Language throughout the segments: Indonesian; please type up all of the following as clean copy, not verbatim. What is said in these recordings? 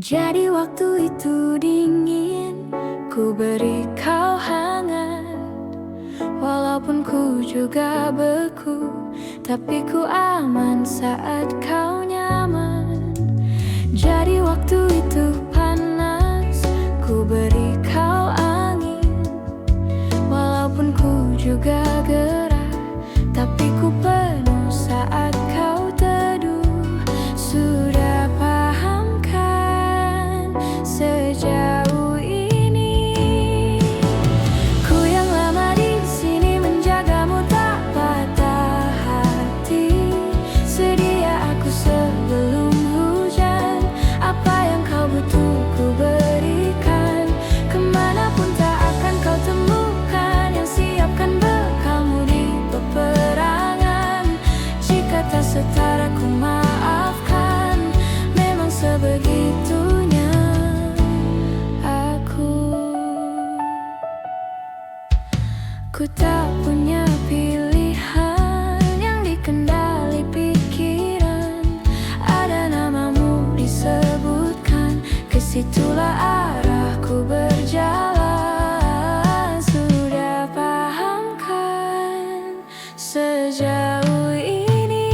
Jadi waktu itu dingin, ku beri kau hangat. Walaupun ku juga beku, tapi ku aman saat kau nyaman. Jadi waktu itu panas, ku beri kau angin. Walaupun ku juga gerah, tapi ku penuh saat kau teduh. Sudah paham kan sejauh ini? Ku yang lama di sini menjagamu tak patah hati. Sedia aku sebelum hujan. Apa yang kau butuh ku berikan. Kemanapun tak akan kau temukan yang siapkan bekalmu di peperangan. Jika tak setara ku maafkan, memang sebegitunya aku. Ku tak punya pilihan yang dikendali pikiran. Ada namamu disebutkan, kesitulah arahku berjalan. Sudah paham kan sejauh ini?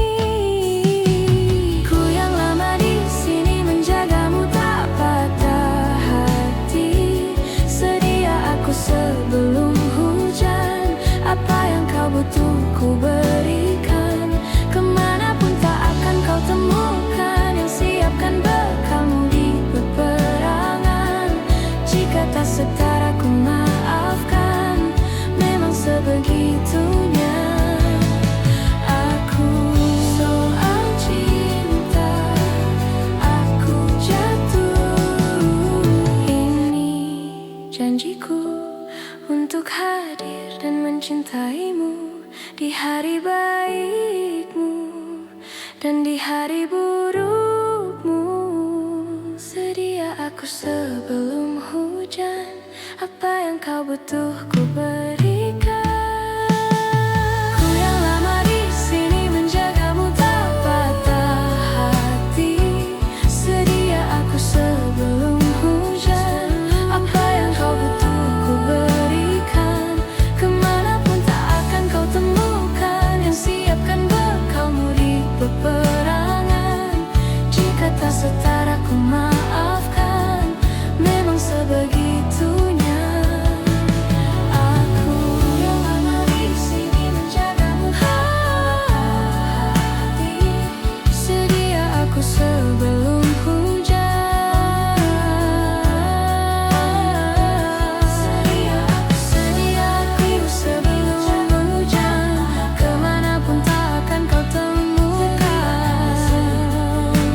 Ku yang lama di sini menjagamu tak patah hati. Sedia aku sebelum hujan. Apa yang kau butuh ku berikan. Kemanapun tak akan kau temukan yang siapkan bekalmu di peperangan. Jika tak setara ku maafkan, memang sebegitunya aku. Soal cinta aku jatuh. Ini janjiku untuk hadir dan mencintaimu di hari baikmu dan di hari burukmu. Sedia aku sebelum hujan. Apa yang kau butuh ku berikan. Ku yang lama di sini menjagamu tak patah hati. Sedia aku sebelum hujan. Apa yang kau butuh ku berikan. Kemanapun tak akan kau temukan yang siapkan bekalmu di peperangan. Jika tak setara ku maafkan, memang sebegitunya aku. Yang lama di sini menjagamu hati. Sedia aku sebelum hujan. Sedia aku sebelum hujan. Kemanapun tak akan kau temukan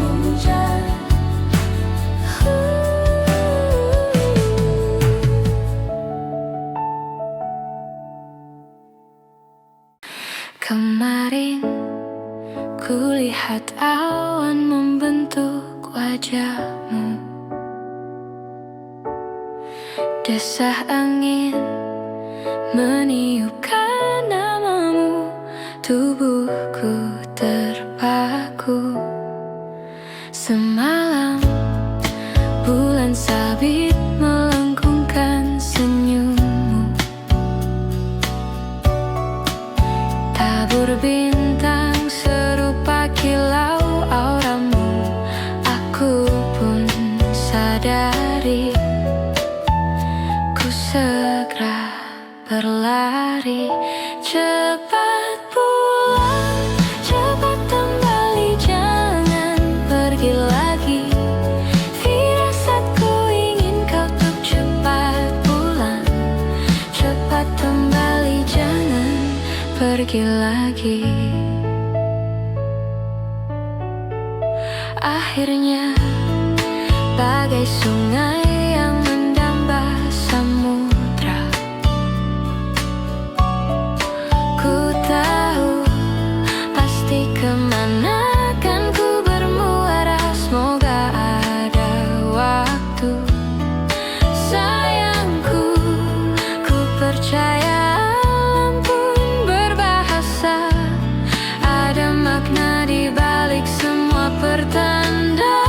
hujan. Kemarin kulihat awan membentuk wajahmu. Desah angin meniupkan namamu. Tubuhku terpaku. Semalam bulan sabit melengkungkan senyummu. Tabur bintang serupa kilau auramu. Aku pun sadari. Ku segera berlari. Cepat pulang, cepat kembali, jangan pergi lagi. Firasatku ingin kau tuh cepat pulang. Cepat kembali, jangan pergi lagi. Akhirnya bagai sungai yang mendamba samudra. Ku tahu pasti kemana kan ku bermuara. Semoga ada waktu. Sayangku, ku percaya alam pun berbahasa. Ada makna di balik semua pertanda.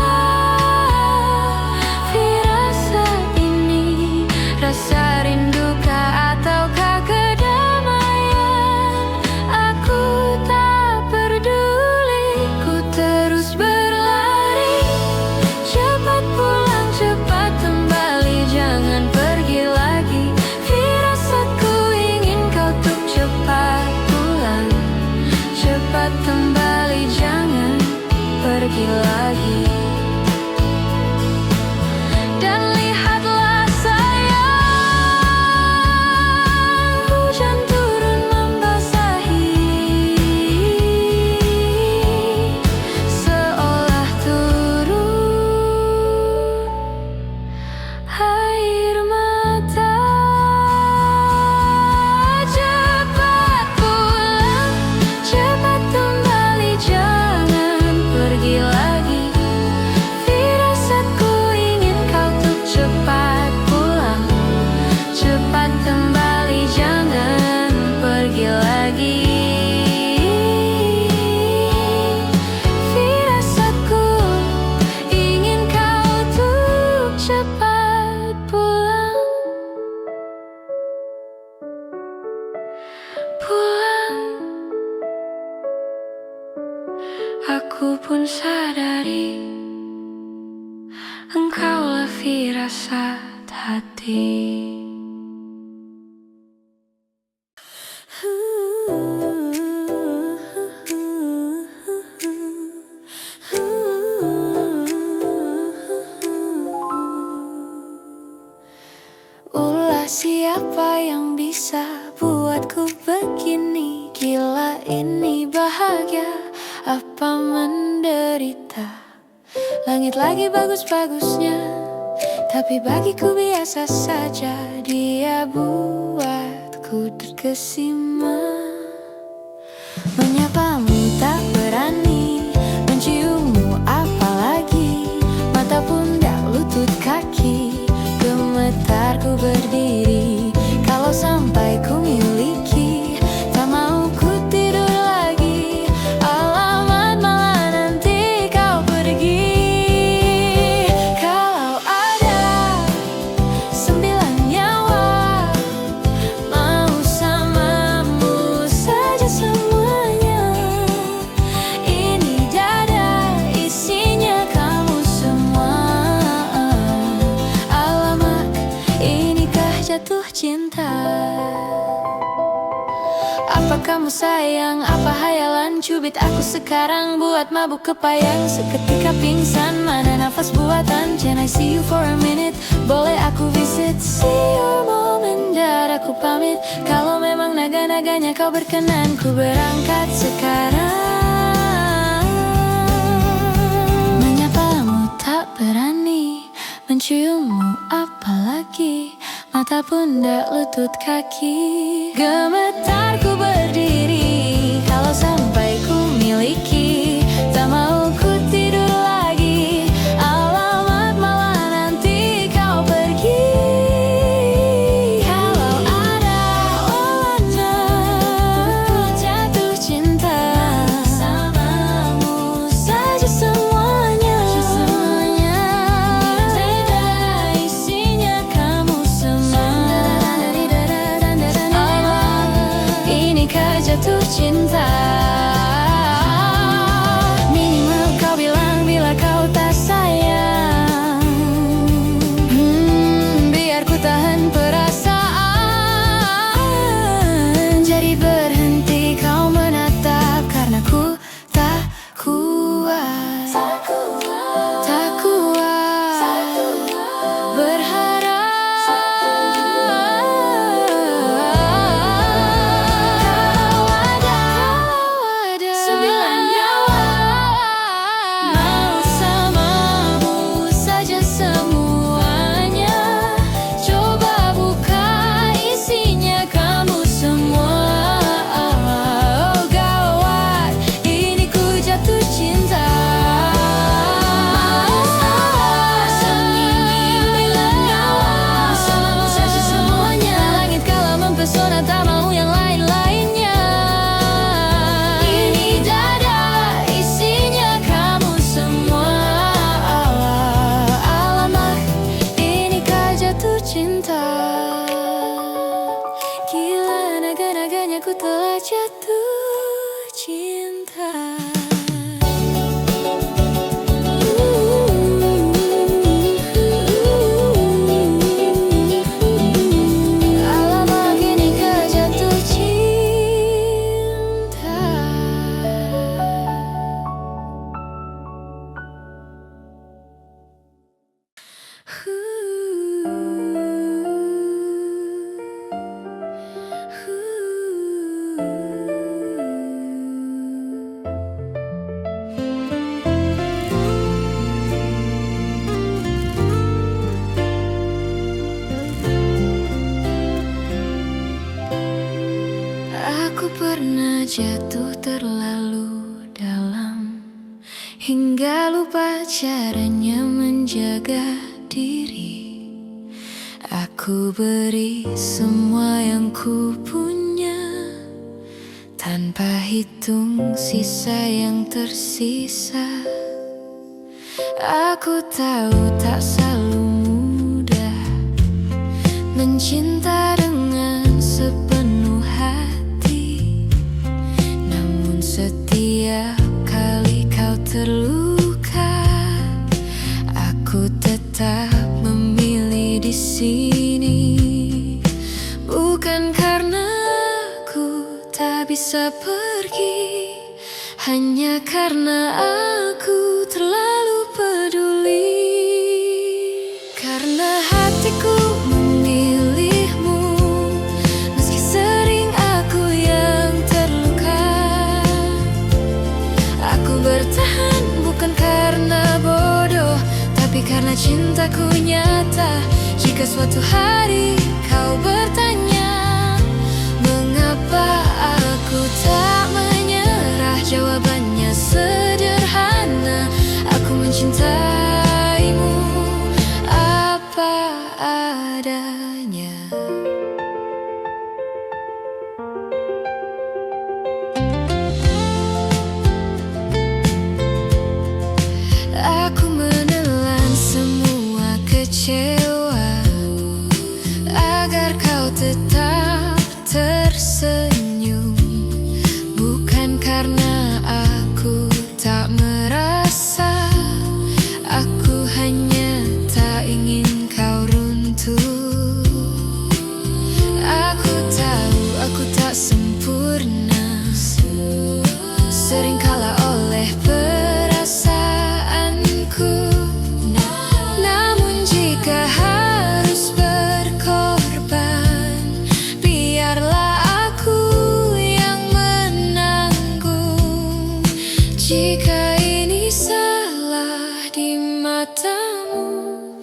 aku pun sadari engkaulah firasat hati. Ulah siapa yang bisa buatku begini? Gila ini bahagia apa menderita? Langit lagi bagus-bagusnya, tapi bagiku biasa saja. Dia buatku terkesima. Menyapamu tak berani, menciummu apalagi. Mata pundak, lutut, kaki, gemetar ku berdiri. Kalau sampai ku miliki, tak mau ku tidur lagi. Alamat malah nanti kau pergi. Kalau ada 9 nyawa, mau samamu saja semuanya. Ini dada isinya kamu semua. Alamak, inikah jatuh cinta? Apa kamu sayang, apa hayalan? Cubit aku sekarang buat mabuk kepayang. Seketika pingsan, mana nafas buatan? Can I see you for a minute? Boleh aku visit? See your mom and dad, aku pamit. Kalau memang naga-naganya kau berkenan, ku berangkat sekarang. Menyapamu tak berani, menciummu apalagi. Mata pundak, lutut, kaki, gemetar ku berdiri. Kalau sampai ku miliki, tak mau ku tidur lagi. Alamat malah nanti kau pergi. Kalau ada olahnya jatuh cinta, samamu saja semuanya. Beda isinya kamu semua. Inikah jatuh cinta? Minimal kau bilang bila kau tak sayang. Biar ku tahan perasaan. Jadi berhenti kau menatap, karena ku tak kuat. Tak kuat berharap. Kalau ada 9 nyawa, mau samamu saja semuanya. Coba buka isinya kamu semua. Oh gawat, ini ku jatuh cinta. Sembilan nyawa, samamu saja semuanya. Langit kalah mempesona, tak mau yang lain-lainnya. Ini dada isinya kamu semua. Alamak, inikah jatuh cinta? Gila naga-naganya ku telah jatuh cinta. Alamak, inikah jatuh cinta? Aku pernah jatuh terlalu dalam, hingga lupa caranya menjaga diri. Aku beri semua yang ku punya, tanpa hitung sisa yang tersisa. Aku tahu tak selalu mudah mencinta dengan sepenuh hati, namun setiap kali kau sini. Bukan karena aku tak bisa pergi, hanya karena aku terlalu peduli. Karena hatiku memilihmu, meski sering aku yang terluka. Aku bertahan bukan karena bodoh, tapi karena cintaku nyata. Jika suatu hari kau bertanya mengapa aku tak menyerah, jawabannya sederhana: aku mencintaimu apa adanya. Aku menelan semua kecewa agar kau tetap tersenyum. Bukan karena aku tak merasa, aku hanya tak ingin kau runtuh. Aku tahu aku tak sempurna, seringkala oleh perasaanku. Namun jika harus berkorban, biarlah aku yang menanggung. Jika ini salah di matamu,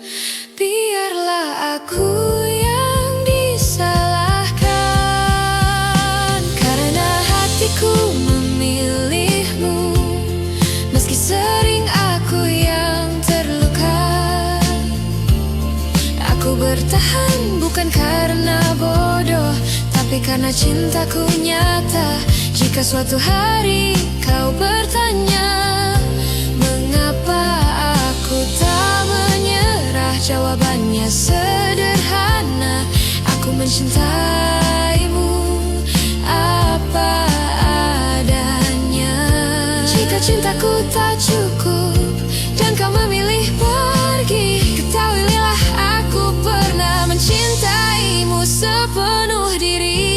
biarlah aku yang disalahkan. Karena hatiku memilihmu, meski sering aku yang terluka. Aku bertahan bukan karena bodoh, tapi karena cintaku nyata. Jika suatu hari kau bertanya mengapa aku tak menyerah, jawabannya sederhana: aku mencintaimu apa adanya. Jika cintaku tak cukup dan kau memilih pergi, ketahuilah aku pernah mencintaimu sepenuh diri.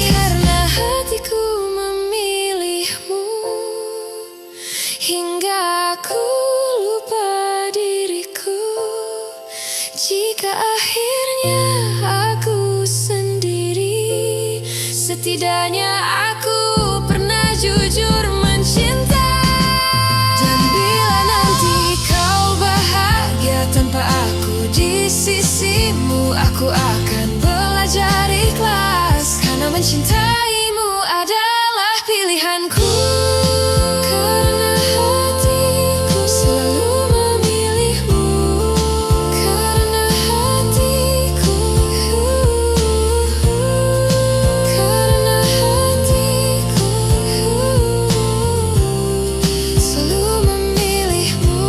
Karena hatiku memilihmu hingga aku lupa diriku. Jika akhirnya aku sendiri, setidaknya aku pernah jujur mencinta. Dan bila nanti kau bahagia tanpa aku di sisimu, aku akan belajar ikhlas, karena mencintaimu adalah pilihanku. Karena hatiku selalu memilihmu. Karena hatiku, karena hatiku selalu memilihmu.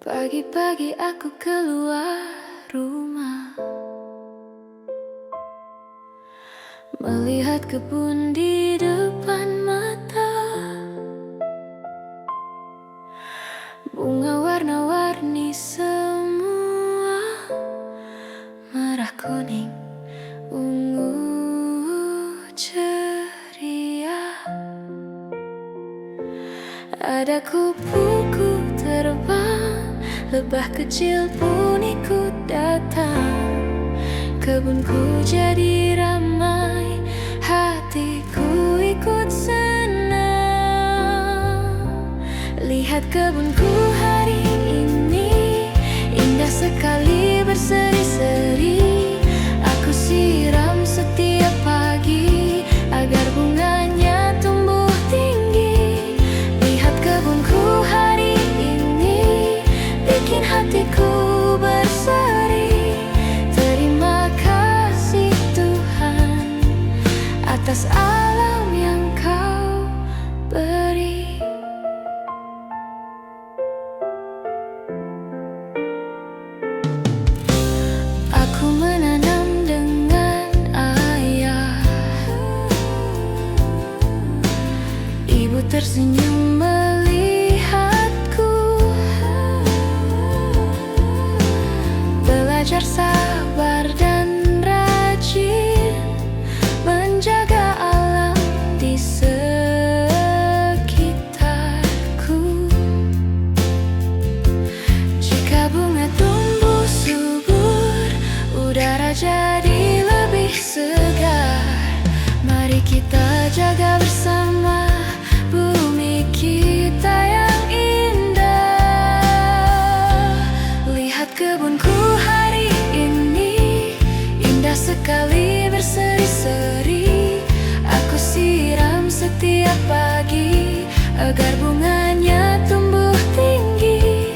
Pagi-pagi aku keluar rumah, melihat kebun di depan mata. Bunga warna-warni semua, merah, kuning, ungu, ceria. Ada kupu-kupu terbang, lebah kecil pun ikut datang. Kebunku jadi ramai, hatiku ikut senang. Lihat kebunku hari ini, indah sekali berseri-seri. Aku siram setiap pagi agar bunganya tumbuh tinggi. Lihat kebunku hari ini, bikin hatiku berseri. Terima kasih Tuhan atas alam yang kau beri. tersenyum melihatku, belajar sabar dan rajin menjaga alam di sekitarku. Jika bunga tumbuh subur, udara jadi lebih segar. Mari kita jaga bersama bumi kita yang indah. Lihat kebunku hari ini, indah sekali berseri-seri. Aku siram setiap pagi agar bunganya tumbuh tinggi.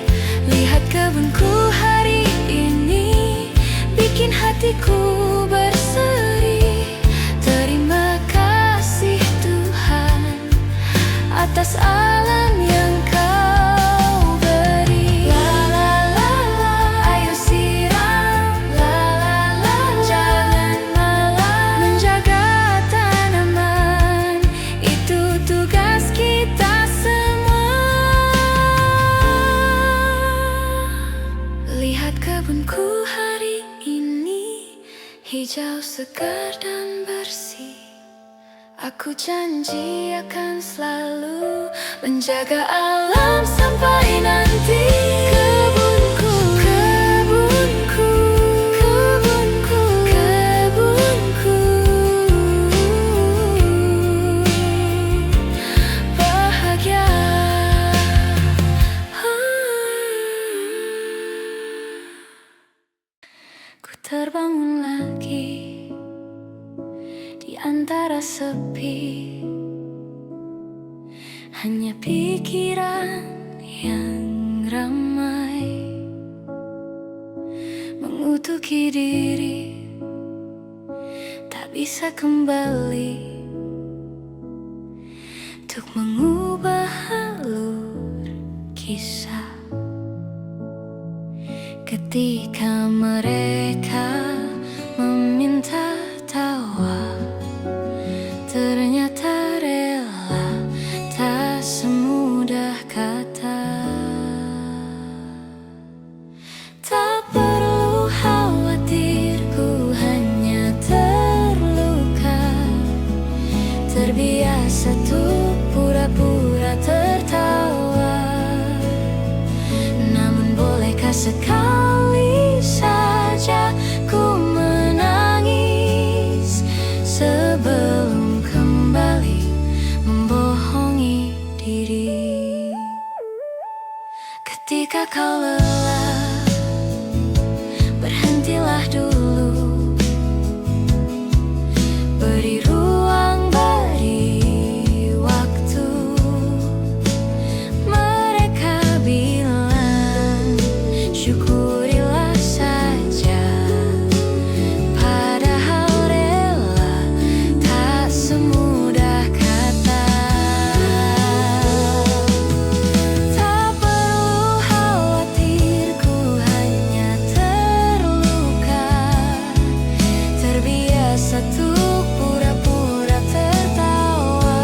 Lihat kebunku hari ini, bikin hatiku berseri. Terima kasih Tuhan atas alam yang kau beri. La la la la, ayo siram. La la la la, jangan malas menjaga tanaman. Itu tugas kita semua. Lihat kebunku hari ini, hijau segar dan bersih. Aku janji akan selalu menjaga alam sampai nanti. Kebunku, kebunku, kebunku, kebunku bahagia. Ku terbangun lagi di antara sepi, hanya pikiran yang ramai mengutuki diri, tak bisa kembali untuk mengubah alur kisah. Ketika mereka meminta tawa, ternyata rela tak semudah kata. Tak perlu khawatir, ku hanya terluka. Terbiasa tuh pura-pura tertawa. Namun bolehkah sekali saja ku menangis sebelum kembali membohongi diri. Ketika kau lelah, berhentilah dulu. Beri ruang, beri waktu. Mereka bilang syukurilah saja, padahal rela tak semudah kata. Tak perlu khawatir, ku hanya terluka. Terbiasa tuh pura-pura tertawa.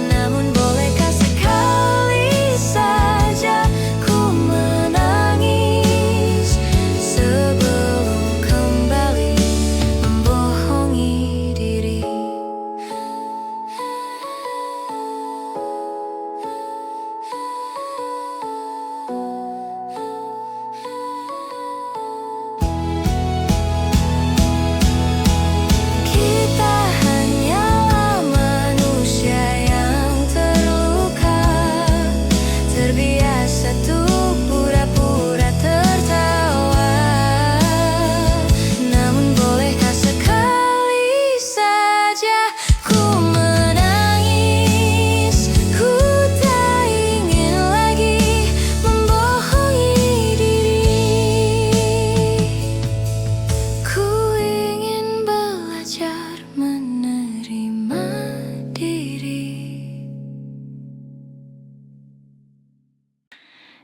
Namun bolehkah sekali saja ku menangis sebelum kembali membohongi diri. Kita hanyalah manusia yang terluka. Terbiasa tuh pura-pura tertawa. Namun bolehkah sekali saja ku menangis. Ku tak ingin lagi membohongi diri. Ku ingin belajar menerima diri.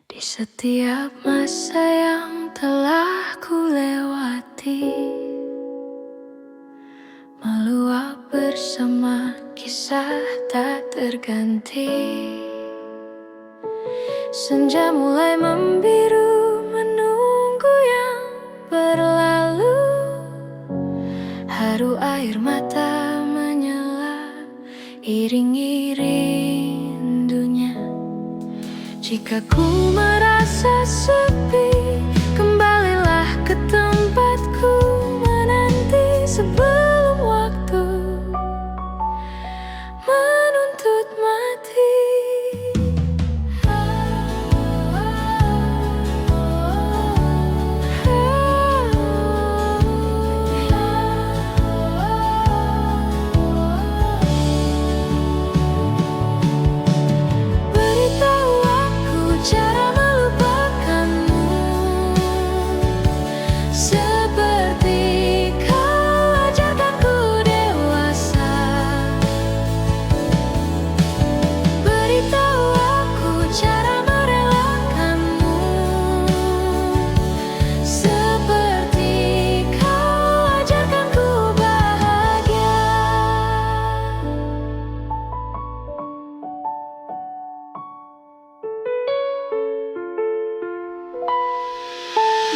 Di setiap masa yang telah ku lewati, meluap bersama kisah kisah tak terganti. Senja mulai membiru menunggu yang berlalu. Haru air mata menyala iringi rindunya. Jika ku merasa sepi, kembalilah ke tempatku menanti sebelum waktu menuntut mati.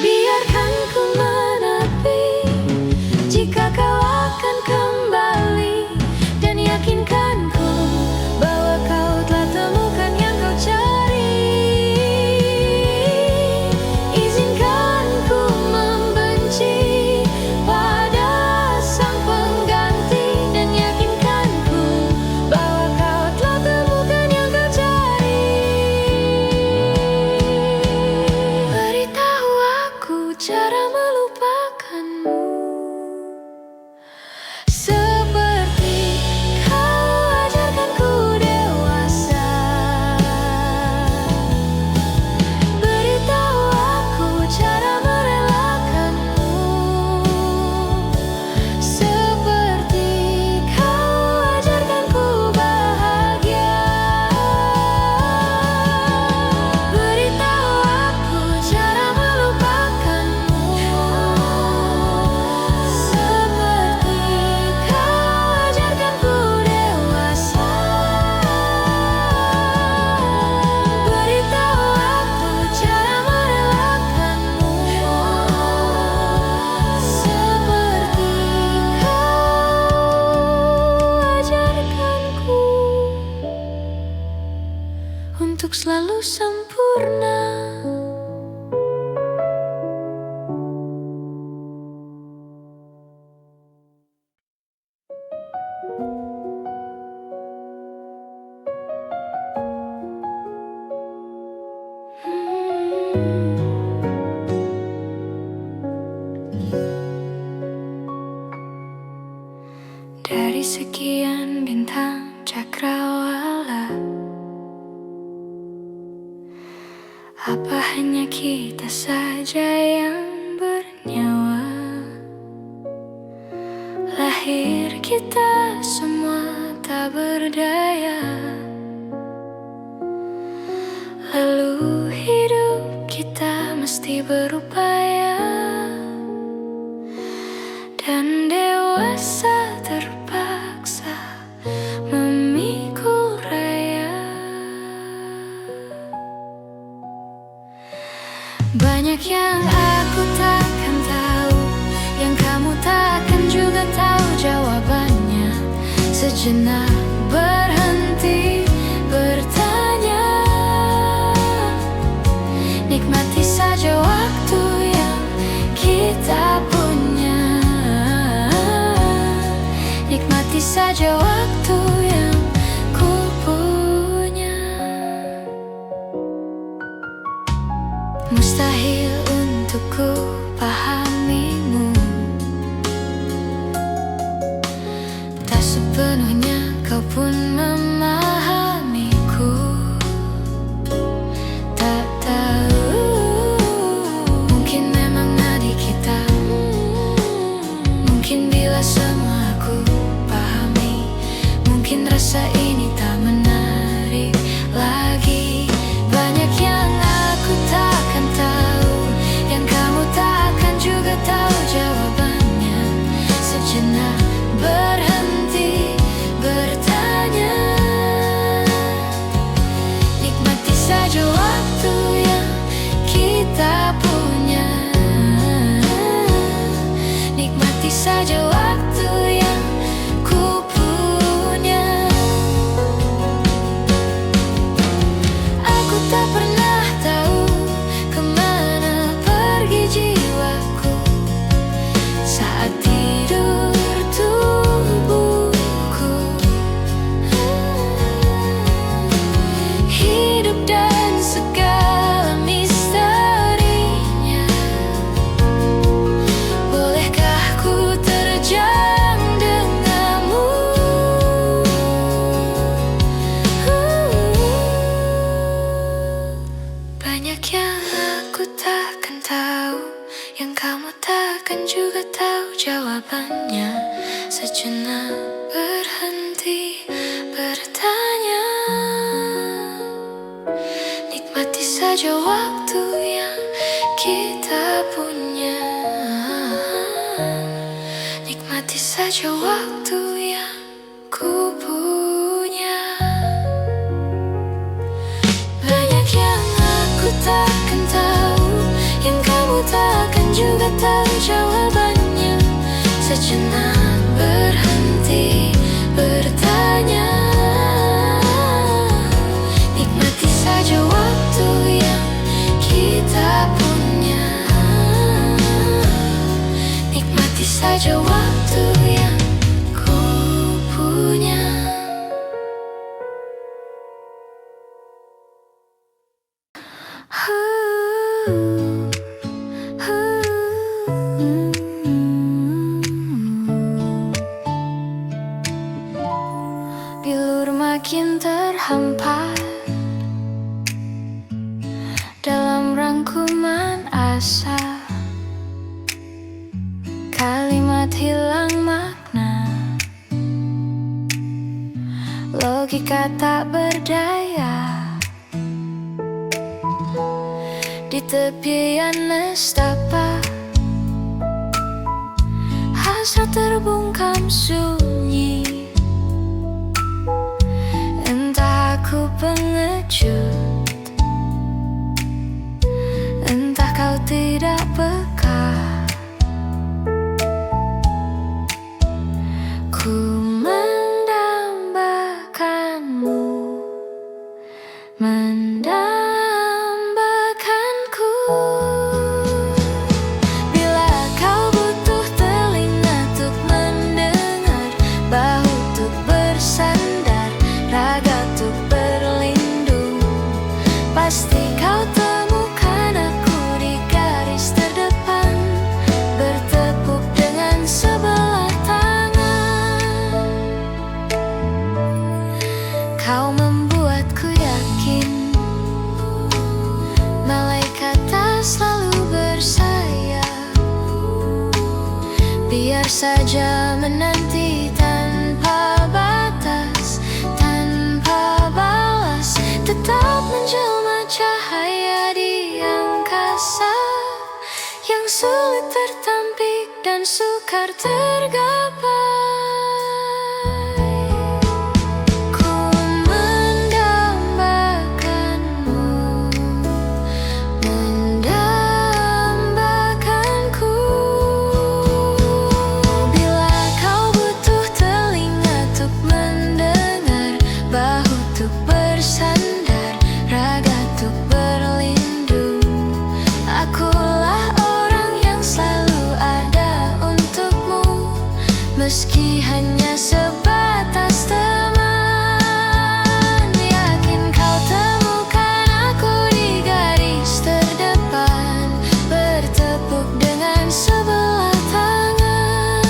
Biarkan ku menepi jika kau akan kembali, dan yakinkan ku bahwa kau telah temukan yang kau cari. Izinkan ku membenci pada sang pengganti, dan yakinkan ku bahwa kau telah temukan yang kau cari. Beritahu aku cara melupakanmu, seperti kau ajarkan ku dewasa. Beritahu aku cara merelakanmu, seperti kau ajarkan ku bahagia. Beritahu aku cara melupakanmu, seperti kau ajarkan ku dewasa. Beritahu aku cara merelakanmu, seperti kau ajarkanku untuk selalu sempurna. Dari sekian bintang cakrawala, apa hanya kita saja yang bernyawa? Lahir kita semua tak berdaya, lalu hidup kita mesti berupaya, dan dewasa terpaksa memikul raya. Banyak yang aku takkan tahu, yang kamu takkan juga tahu jawabannya. Sejenak berhenti bertanya, nikmati saja waktu yang kita punya. Nikmati saja waktu yang ku punya. Mustahil untukku pahamimu, tak sepenuhnya kau pun memahamiku. Tak tahu, mungkin memang nadi kita, mungkin bila semua aku pahami, saja waktu yang ku punya. Aku tak pernah tahu kemana pergi jiwaku saat tidur tubuhku. Hidup dan segala misterinya, bolehkah ku terjang denganmu? Banyak yang aku takkan tahu, yang kamu takkan juga tahu jawabannya. Sejenak berhenti bertanya, nikmati saja waktu yang kita punya. Nikmati saja waktu yang ku punya. Banyak yang aku takkan tahu, yang kamu takkan juga tahu jawabannya. Sejenak berhenti bertanya, nikmati saja waktu yang kita punya. Nikmati saja waktu yang ku punya. Bilur makin terhampar dalam rangkuman asa, kalimat hilang makna, logika tak berdaya. Di tepian nestapa, hasrat terbungkam sunyi. Entah aku pengecut, entah kau tidak peka. Ku mendambakanmu, mendambakanku. Bila kau butuh telinga untuk mendengar, bahu untuk bersandar, raga untuk berlindung, pasti kau temukan aku di garis terdepan, bertepuk dengan sebelah tangan. Kau membuatku yakin malaikat tak selalu bersayap. Biar saja menanti tanpa batas, tanpa balas, tetap menjelma cahaya di angkasa yang sulit tertampik dan sukar tergapai. Ku mendambakanmu, mendambakanku. Bila kau butuh telinga untuk mendengar, bahu untuk bersandar, raga untuk berlindung, akulah orang yang selalu ada untukmu, meski hanya sebatas teman. Yakin kau temukan aku di garis terdepan, bertepuk dengan sebelah tangan.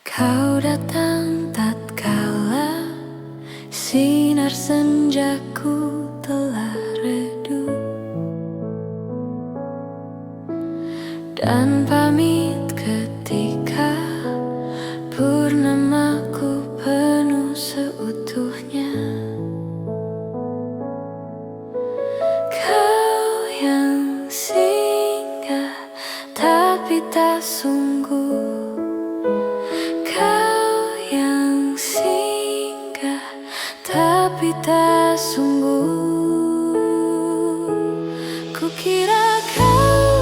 Kau datang tatkala sinar senjaku telah redup, dan pamit ketika purnamaku penuh seutuhnya. Kau yang singgah tapi tak sungguh, kau yang singgah tapi tak sungguh. Kukira kau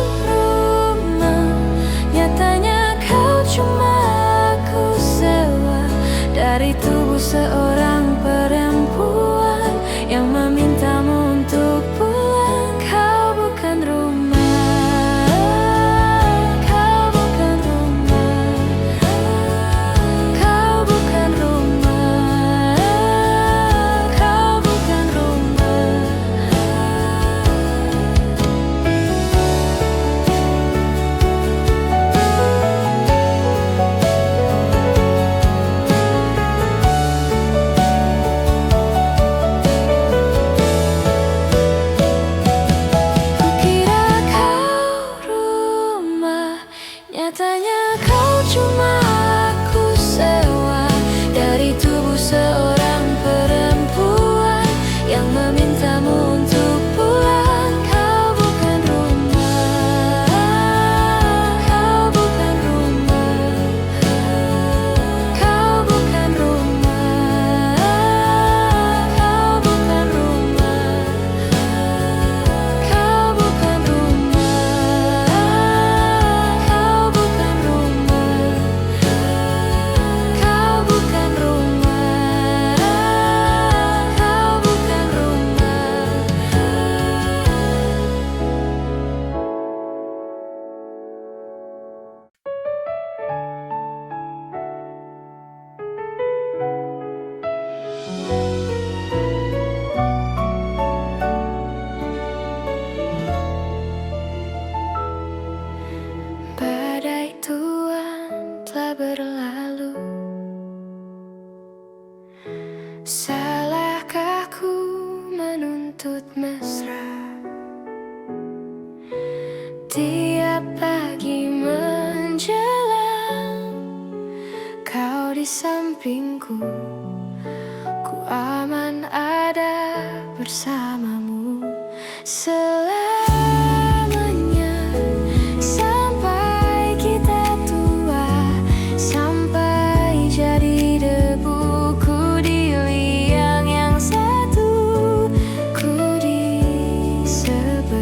telah berlalu. Salahkah ku menuntut mesra? Tiap pagi menjelang kau di sampingku, ku aman ada bersamamu selamanya, sampai kita tua, sampai jadi debu. Ku di liang yang satu, ku di sebelahmu.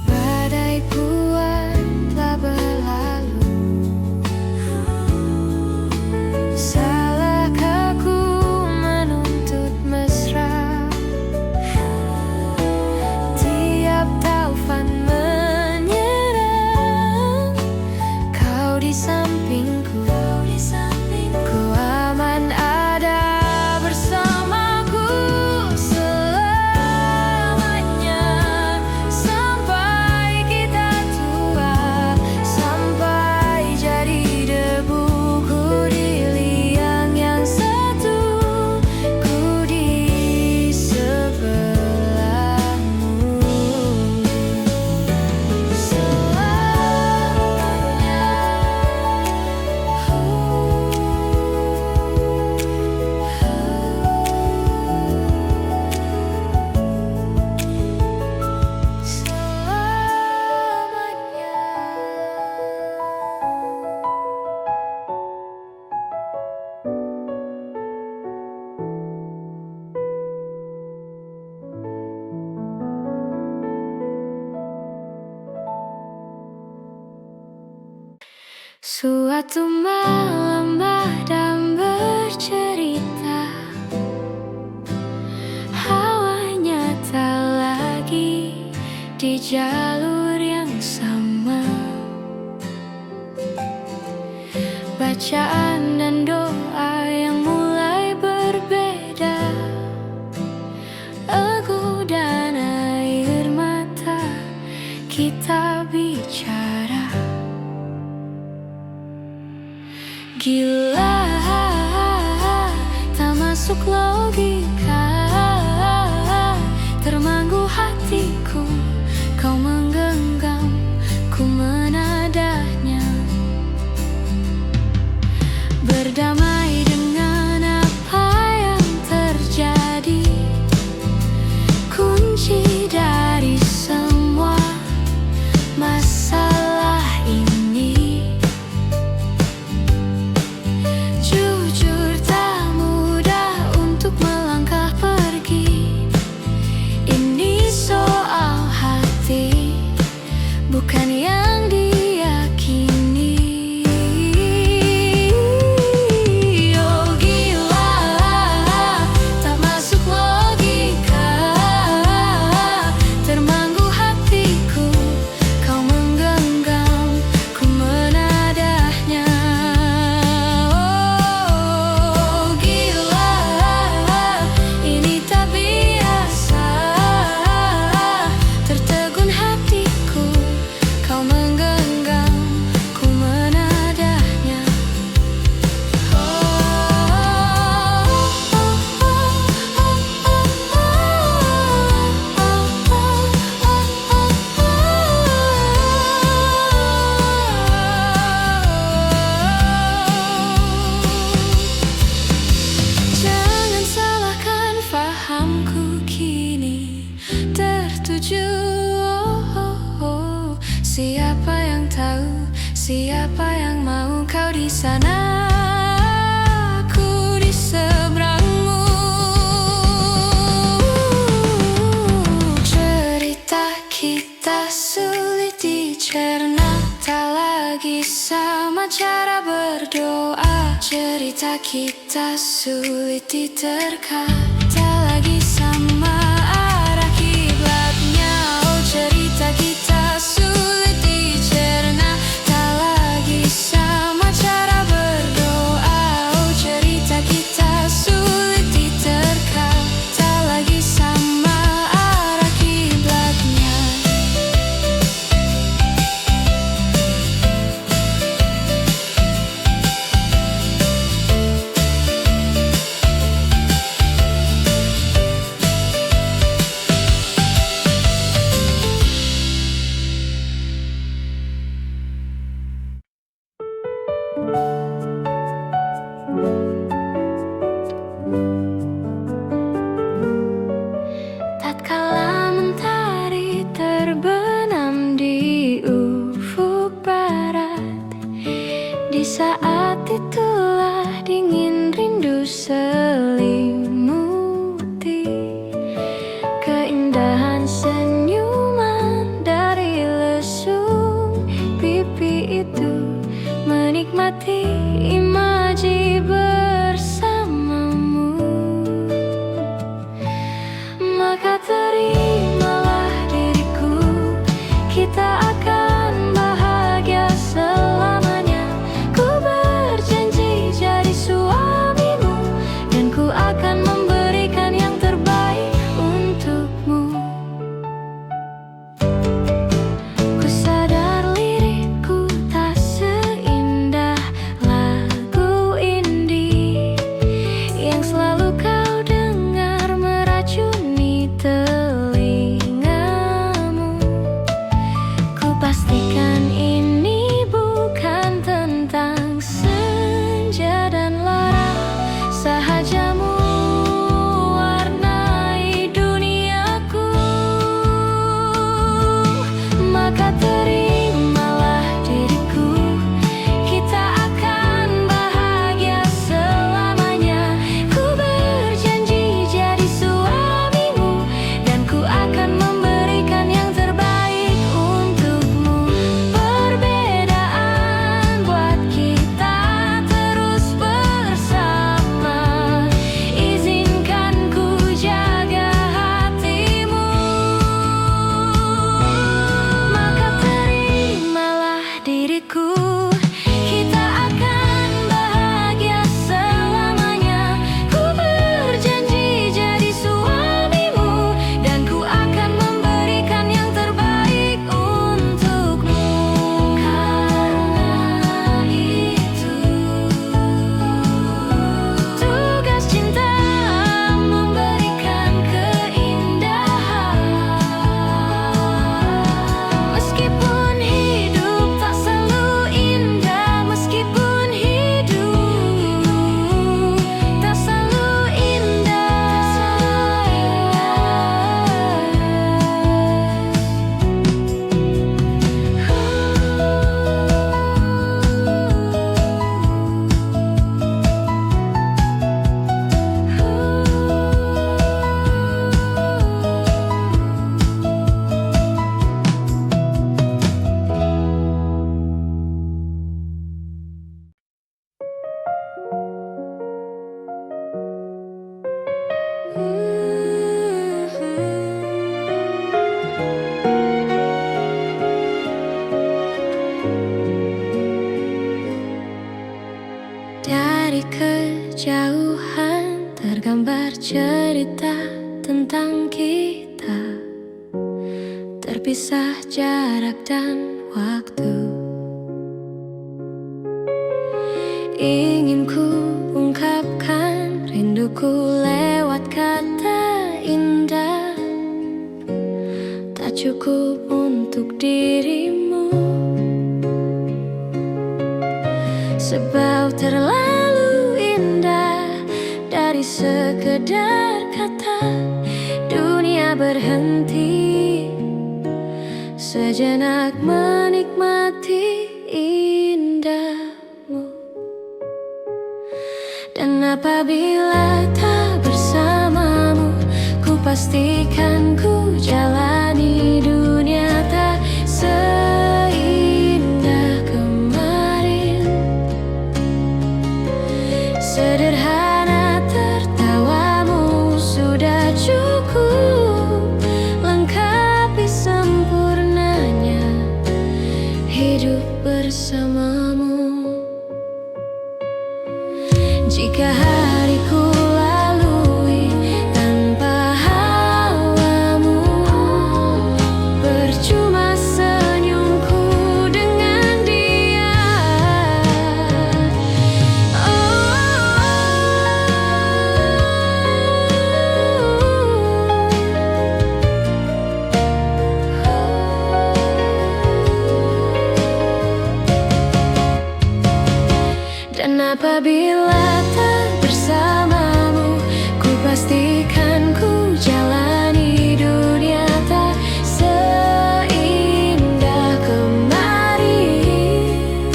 Badai puan telah berlalu. Salahkah ku menuntut mesra? Tiap taufan menyerang, kau di sampingku, ku aman ada bersamaku selamanya, sampai kita tua, sampai jadi debu. Ku di liang yang satu, ku di sebelahmu Suatu malam Adam bercerita, hawanya tak lagi di jalur yang sama. Bacaan dan doa yang mulai berbeda, egu dan air mata kita bicara. Gila, tak masuk logika, termanggu hatiku, kau menggenggam, ku menadahnya. Berdamai dengan apa yang terjadi, kunci dari semua masalah ini. Jujur tak mudah untuk melangkah pergi. Ini soal hati, bukan yang diyakini. Oh gila, tak masuk logika, termanggu hatiku, kau menggenggam, ku menadahnya. Oh gila, ini tak biasa, tertegun hatiku, kau menggenggam, ku menadahnya. Jangan salahkan fahamku kini tertuju. Siapa yang tahu, siapa yang mau kau di sana, aku di seberangmu. Cerita kita sulit dicerna, tak lagi sama cara berdoa. Cerita kita sulit diterka, tak lagi sama arah kiblatnya. Oh cerita kita sulit dicerna, tak lagi sama cara berdoa. cerita tentang kita, terpisah jarak dan waktu. Ingin ku ungkapkan rinduku lewat kata indah, tak cukup untuk dirimu, sebab terlalu indah. Dari sekedar kata dunia berhenti, sejenak menikmati indahmu. Dan apabila tak bersamamu, ku pastikan ku jalani dunia tak seindah kemarin. Sederhana tertawamu sudah cukup lengkapi sempurnanya hidup bersamamu. Jika hariku lalui tanpa hawamu, percuma senyumku dengan dia. Dan apabila tak bersamamu, ku pastikan ku jalani dunia tak seindah kemarin.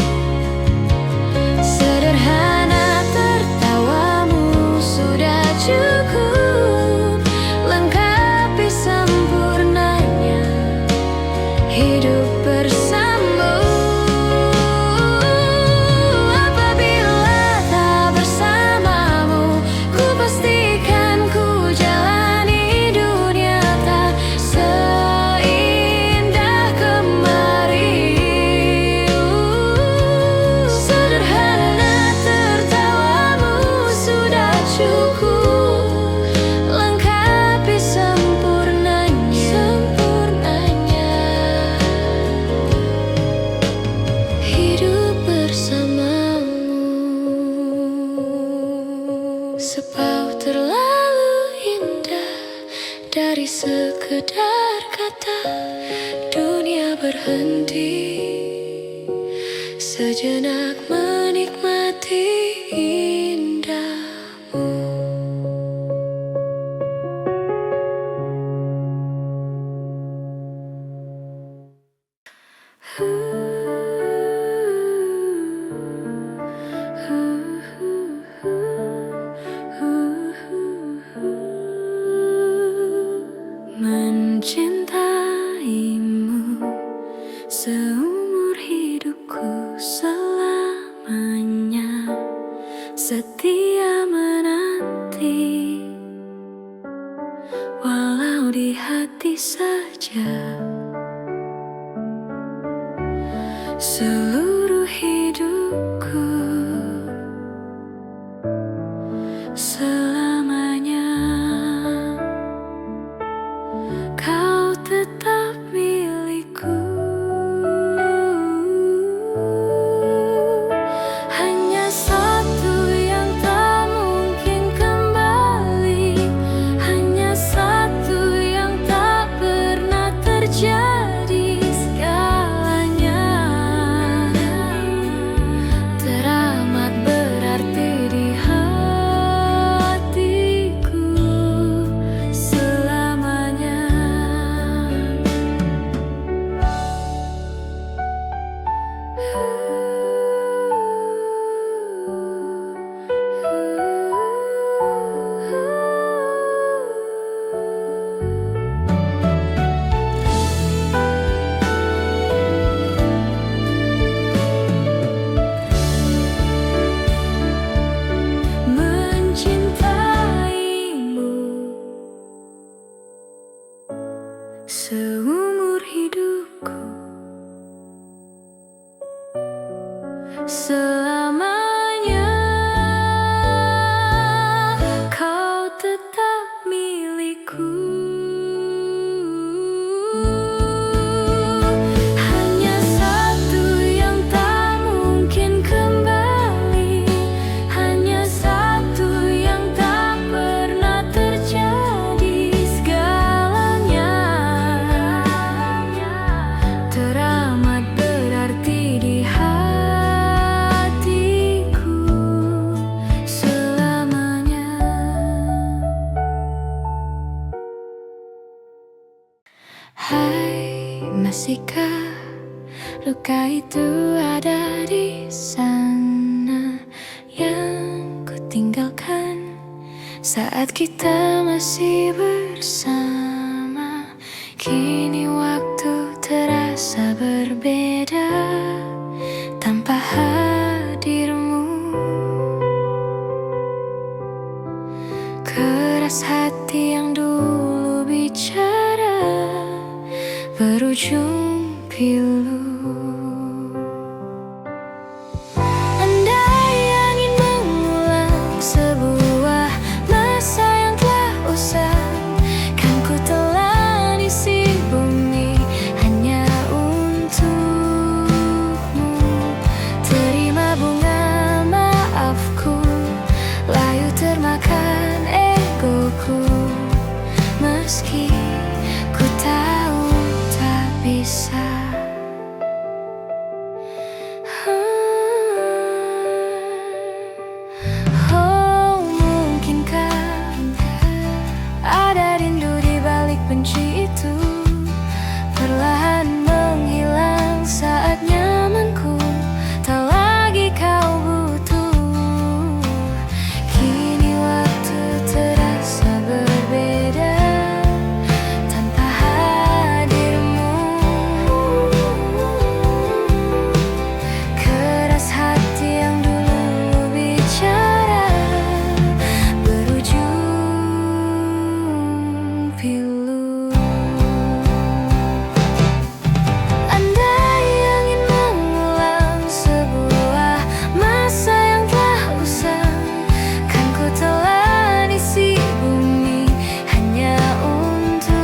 Sederhana tertawamu sudah cukup lengkapi sempurnanya hidup bersamamu. Sebab terlalu indah. Dari sekedar kata dunia berhenti, sejenak menikmati indahmu. Mencintaimu seumur hidupku selamanya, setia menanti, walau di hati saja. Seluruh hidupku selamanya kau tetap milikku. Hanya satu yang tak mungkin kembali, hanya satu yang tak pernah terjadi. Segalanya teramat berarti di hatiku selamanya. Mencintaimu seumur hidupku selamanya kau tetap Mungkinkah luka itu ada di sana yang ku tinggalkan saat kita masih bersama? Kini waktu terasa berbeda tanpa hadirmu. Keras hati yang dulu bicara berujung pilu. Andai angin mengulang sebuah masa yang telah usang, kan ku telan isi bumi hanya untukmu. Terima bunga maafku, layu termakan egoku, meski ku tahu tak bisa. Oh, mungkinkah ada rindu di balik benci itu, perlahan menghilang saat nyamanku tak lagi kau butuh. Kini waktu terasa berbeda tanpa hadirmu. Keras hati yang dulu bicara berujung pilu. Andai angin mengulang sebuah masa yang telah usang, kan ku telan isi bumi hanya untukmu.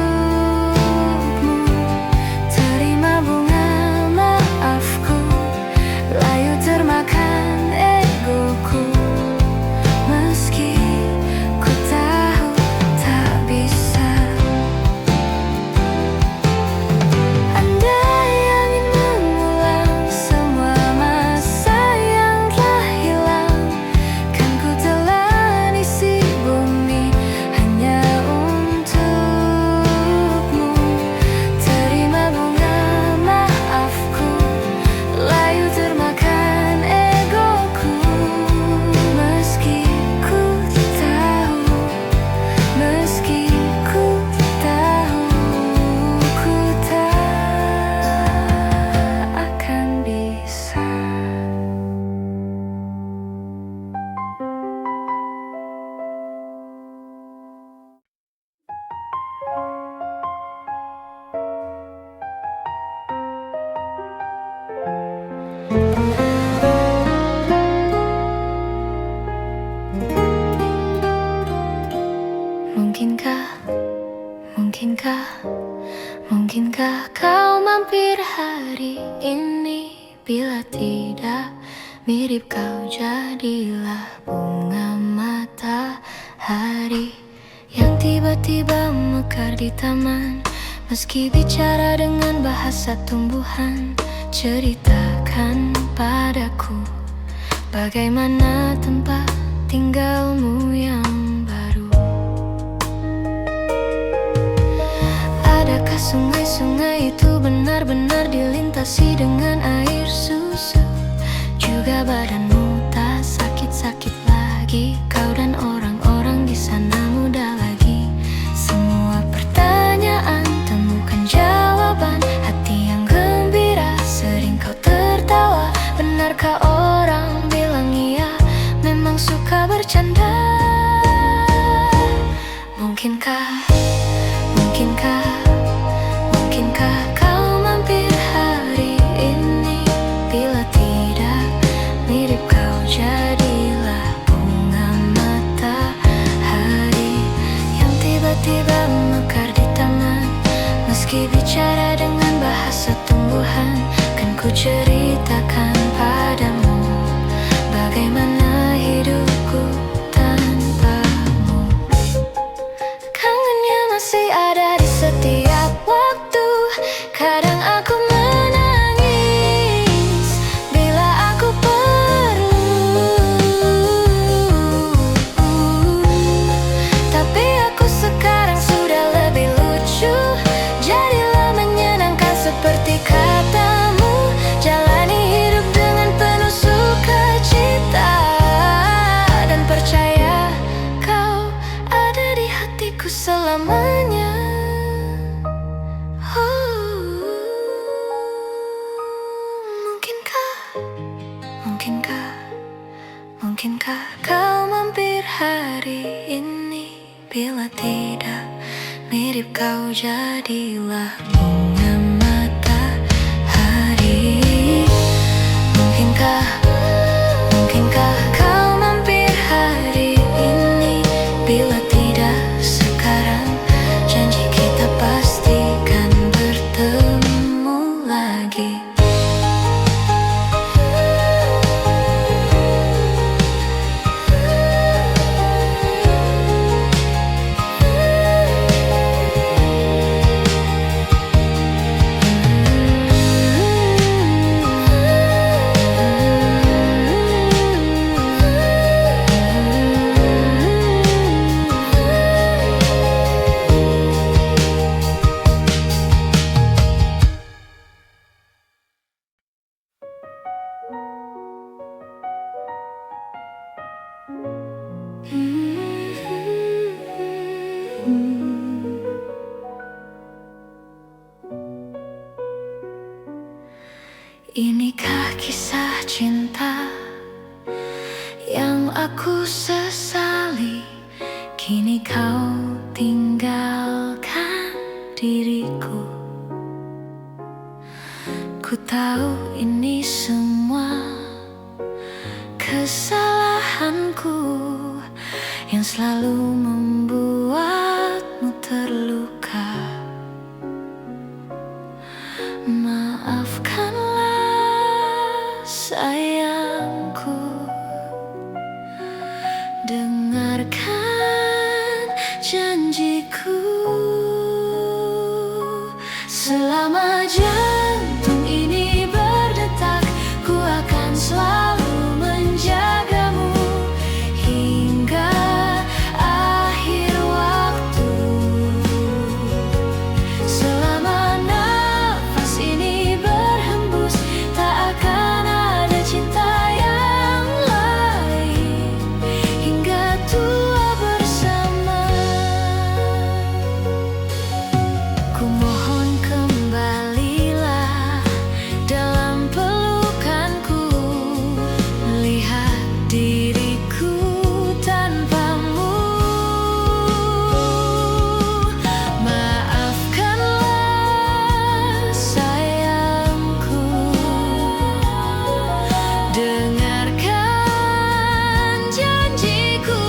Terima bunga maafku, layu termakan egoku, meski ku tahu tak bisa. Andai angin mengulang semua masa yang telah hilang, kan ku telan isi bumi hanya untukmu. Terima bunga maafku, layu termakan egoku, meski ku tahu, meski ku tahu ku tak akan bisa. Mungkinkah, mungkinkah, mungkinkah kau mampir hari ini? Bila tidak, mirip kau jadilah bunga matahari yang tiba-tiba mekar di taman. Meski bicara dengan bahasa tumbuhan, ceritakan padaku bagaimana tempat tinggalmu yang baru. Adakah sungai-sungai itu benar-benar dilintasi dengan air susu? Juga badanmu tak sakit-sakit lagi, kau dan orang-orang di sana muda lagi. Semua pertanyaan temukan jawaban, hati yang gembira sering kau tertawa. Benarkah orang bilang iya, memang suka bercanda? Mungkinkah, mungkinkah, mungkinkah kau mampir hari ini? Bila tidak, mirip kau jadilah bunga matahari yang tiba-tiba mekar di taman. Meski bicara dengan bahasa tumbuhan, kan ku ceritakan padamu bagaimana hidupku tanpamu. Kangennya masih ada di setiap waktu. Kadang aku menangis bila aku perlu, tapi aku sekarang sudah lebih lucu. Jadilah menyenangkan seperti kau. kau jadilah bunga matahari. Mungkinkah kau mampir hari ini? Bila tidak sekarang, janji kita pastikan bertemu lagi. Inikah kisah cinta yang aku sesali? Kini kau tinggalkan diriku. Ku tahu ini semua kesalahanku yang selalu membuatmu terluka. Maafkanlah sayangku, dengarkan janjiku. Selama jantung ini berdetak, ku akan selalu menjagamu hingga akhir waktu. Selama nafas ini berhembus, tak akan ada cinta yang lain hingga tua bersama. Ku mohon kembalilah dalam pelukanku, lihat diriku tanpamu. Maafkanlah sayangku, dengarkan janjiku.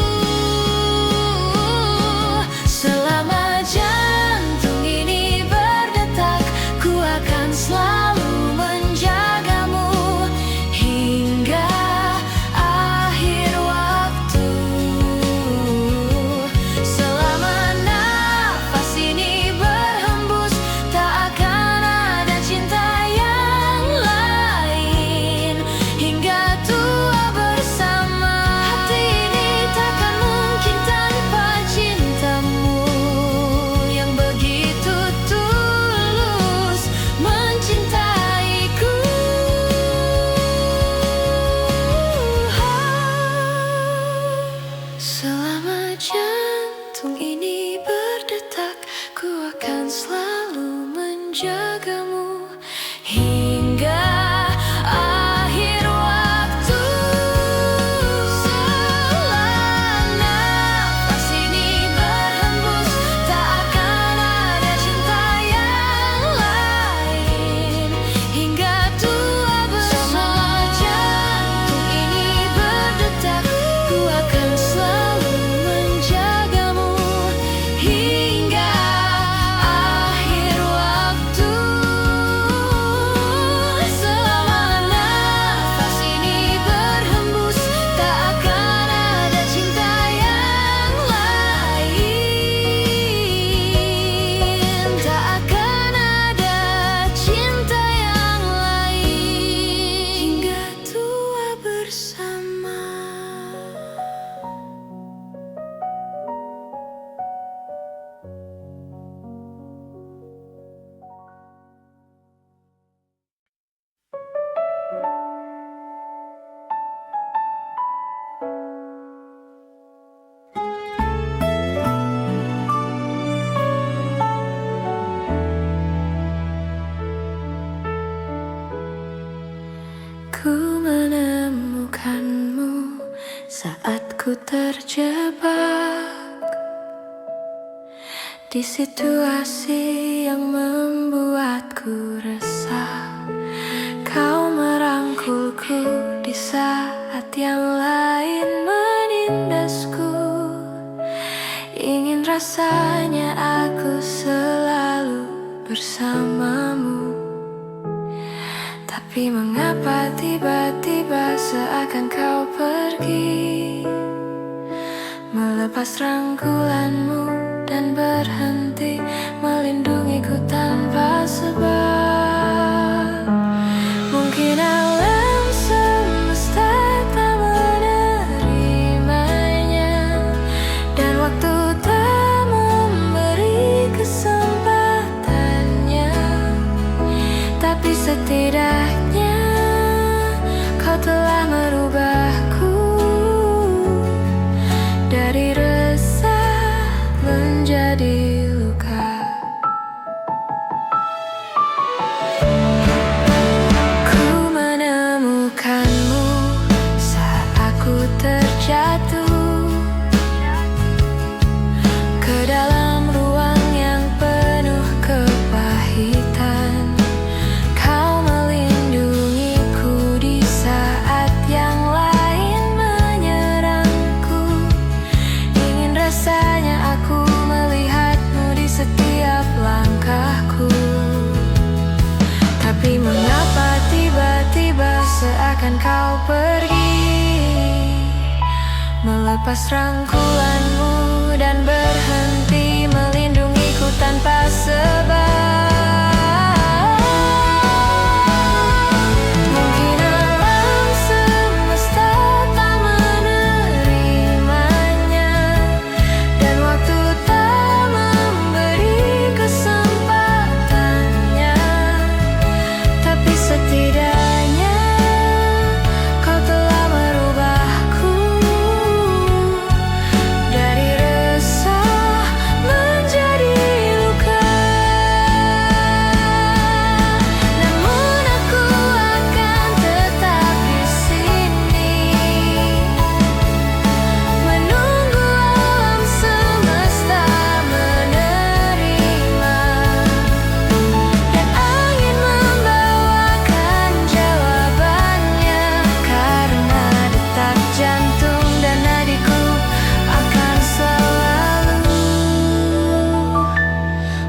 Selama jantung ini berdetak, ku akan selalu menjagamu hingga akhir waktu. Selama nafas ini berhembus, tak akan ada cinta yang lain hingga tua bersama. Hati ini takkan mungkin tanpa cintamu yang begitu tulus mencintaiku. Selama jantung ini berdetak, ku akan selalu menjagamu hingga akhir waktu. Selama nafas ini berhembus, tak akan ada cinta yang lain hingga tua bersama. Jantung ini berdetak, ku akan selalu menjagamu hingga akhir waktu. Selama nafas ini berhembus, tak akan ada cinta yang lain, tak akan ada cinta yang lain hingga tua bersama. Ku menemukanmu saat ku terjebak Di situasi yang membuatku resah, kau merangkulku di saat yang lain menindasku. Ingin rasanya aku selalu bersamamu, tapi mengapa tiba-tiba seakan kau pergi, melepas rangkulanmu dan berhenti melindungiku tanpa sebab. Mungkin alam semesta tak menerimanya, dan waktu tak memberi kesempatannya. Tapi setidaknya kau telah merubahku dari resah menjadi luka. Ku menemukanmu saat aku terjatuh ke dalam ruang yang penuh kepahitan. Kau melindungiku di saat yang lain menyerangku. Ingin rasanya aku melihatmu di setiap langkahku, tapi mengapa tiba-tiba seakan kau pergi, melepas rangkulanmu dan berhenti melindungiku tanpa sebab. Mungkin alam semesta tak menerimanya, dan waktu tak memberi kesempatannya. Tapi setidaknya kau telah merubahku dari resah menjadi luka. Namun aku akan tetap di sini, menunggu alam semesta menerima, dan angin membawakan jawabannya. Karena detak jantung dan nadiku akan selalu.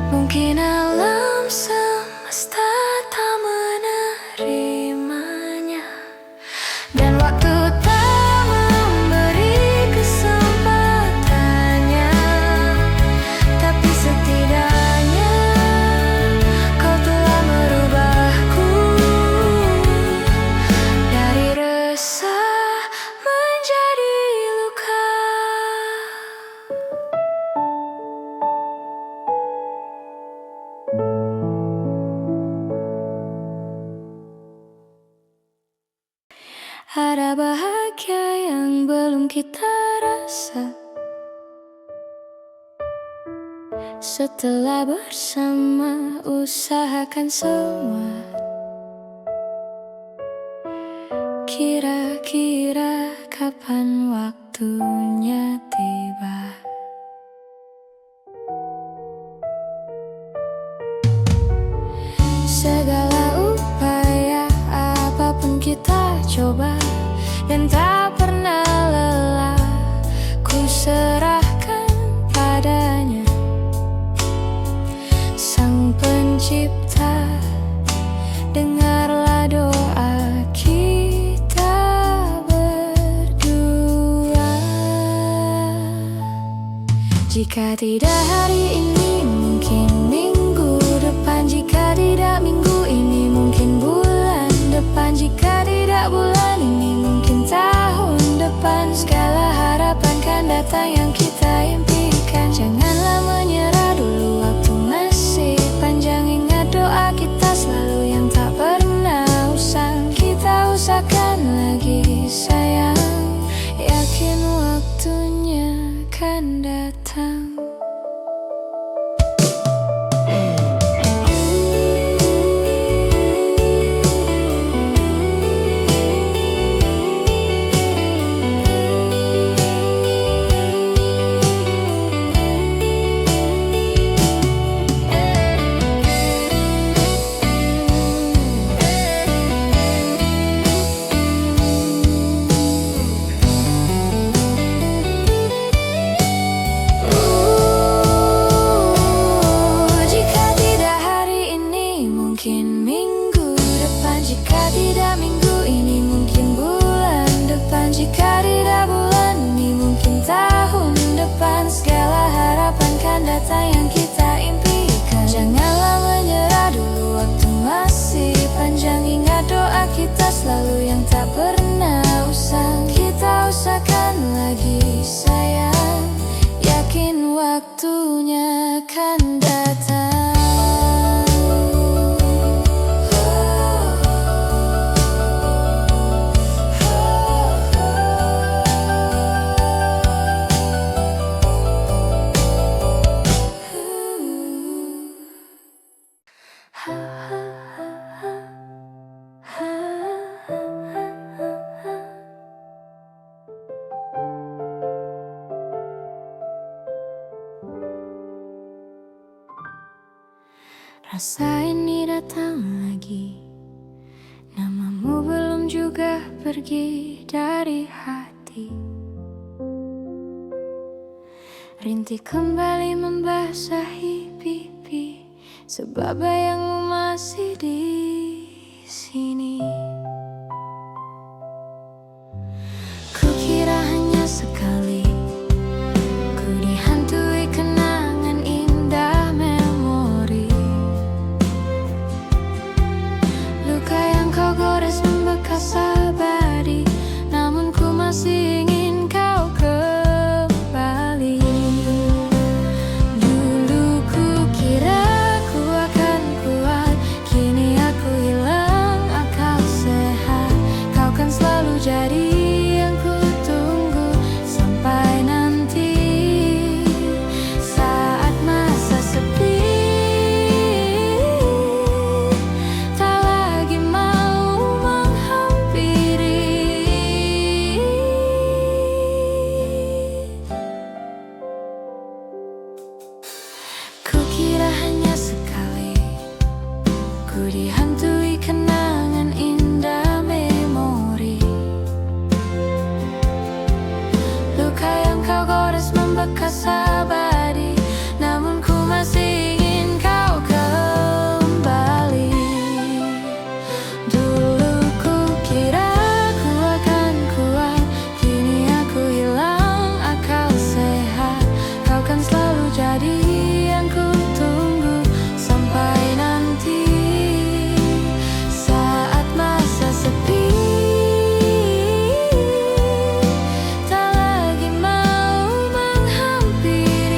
Mungkin alam semesta tak menerimanya, dan waktu tak memberi kesempatannya. Tapi setidaknya kau telah merubahku dari resah menjadi luka. Ada bahagia yang belum kita rasa setelah bersama usahakan semua. Kira-kira kapan waktunya tiba? Segala upaya apapun kita coba, dan tak pernah lelah ku serahkan padanya. Sang Pencipta, dengarlah doa kita berdua. Jika tidak hari ini, mungkin minggu depan. Jika tidak minggu ini, mungkin bulan depan. Jika tidak bulan ini, mungkin tahun depan. Segala harapan kan datang yang kita impikan. Janganlah menyerah dulu, waktu masih panjang. Ingat doa kita selalu yang tak pernah usang. Kita usahakan lagi sayang, yakin waktunya kan datang. tidak minggu ini, mungkin bulan depan. Jika tidak bulan ini, mungkin tahun depan. Segala harapan kan datang yang kita impikan. Janganlah menyerah dulu, waktu masih panjang. Ingat doa kita selalu yang tak pernah usang. Kita usahakan lagi sayang, yakin waktunya akan datang. Rasa ini datang lagi, namamu belum juga pergi dari hati. Rintik kembali membasahi pipi, sebab bayangmu masih di sini. Kukira hanya sekali, ku dihantui kenangan indah memori. Luka yang kau gores membekas abadi, namun ku masih ingin kau kembali. Dulu ku kira ku akan kuat, kini aku hilang akal sehat. Kau kan selalu jadi yang ku tunggu sampai nanti, saat masa sepi. Dihantui kenangan indah memori. Luka yang kau gores membekas abadi, namun ku masih ingin kau kembali. Dulu ku kira ku akan kuat, kini aku hilang akal sehat. Kau kan selalu jadi yang ku tunggu sampai nanti, sepi. Tak lagi mau menghampiri.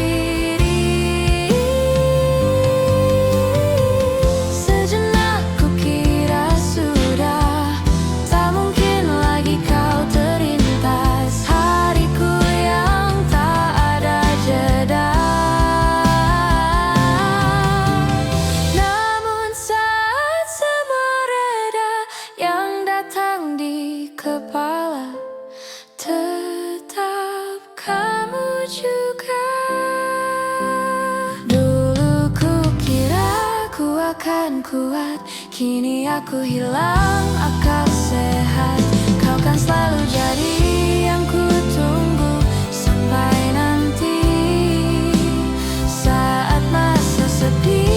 Sejenak kukira sudah tak mungkin lagi kau terlintas hariku yang tak ada jeda. Namun saat semua reda yang datang di kepala, tetap kamu juga. Dulu ku kira ku akan kuat, kini aku hilang akal sehat. Kau kan selalu jadi yang ku tunggu sampai nanti, saat masa sepi.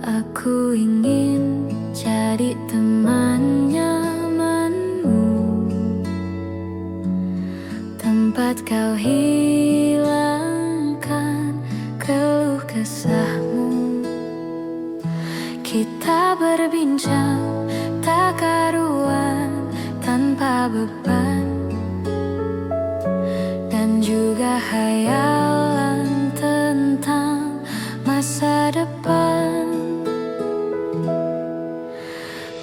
Aku ingin jadi teman nyamanmu, tempat kau hilangkan keluh kesahmu. Kita berbincang tak karuan tanpa beban, dan juga hayalan tentang masa depan.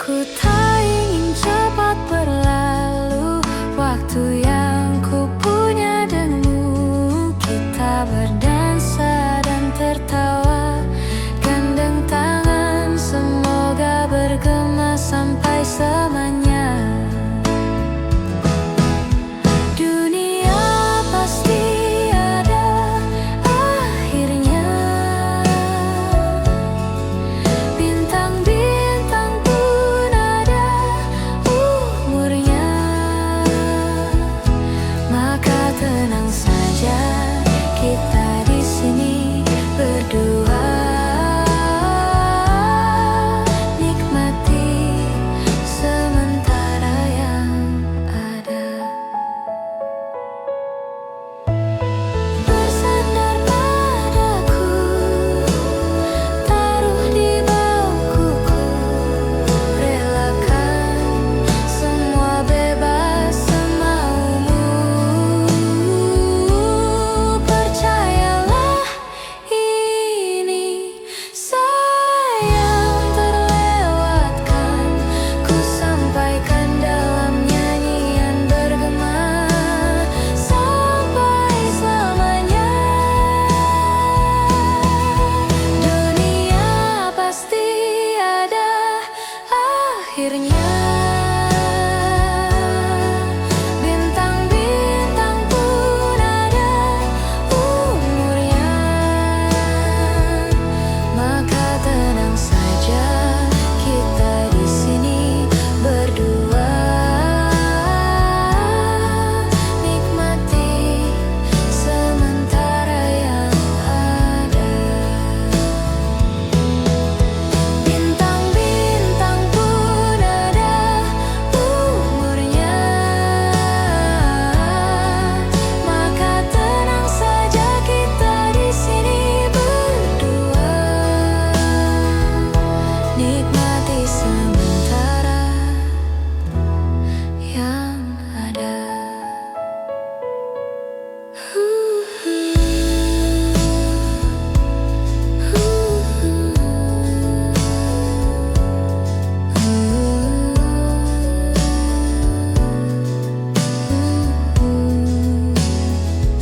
Ku tak ingin cepat berlalu waktu yang ku punya denganmu. Kita berdansa dan tertawa, gandeng tangan, semoga bergema sampai selamanya. Dunia pasti ada akhirnya, bintang-bintang pun ada umurnya. Maka tenang saja, kita di sini berdua, nikmati sementara yang ada. Bersandar padaku, taruh di baukuku, relakan semua bebas semaumu. Percayalah ini sayang terlewatkan, ku sampaikan dalam nyanyian bergema sampai selamanya. Dunia pasti ada akhirnya, bintang-bintang pun ada umurnya. Maka tenang saja, kita di sini berdua, nikmati sementara yang ada. Bintang-bintang pun ada umurnya. Maka tenang saja, kita di sini berdua, nikmati sementara yang ada.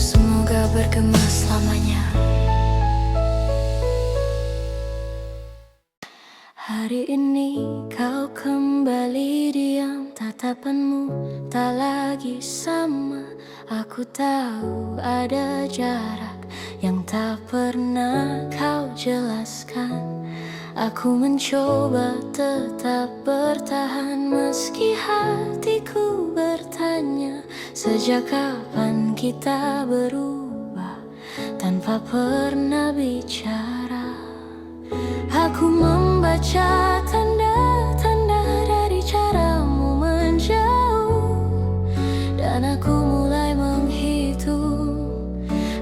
Semoga bergema selamanya. Hari ini kau kembali diam, tatapanmu tak lagi sama. Aku tahu ada jarak yang tak pernah kau jelaskan. Aku mencoba tetap bertahan meski hatiku bertanya, sejak kapan kita berubah tanpa pernah bicara. Aku membaca tanda-tanda dari caramu menjauh, dan aku mulai menghitung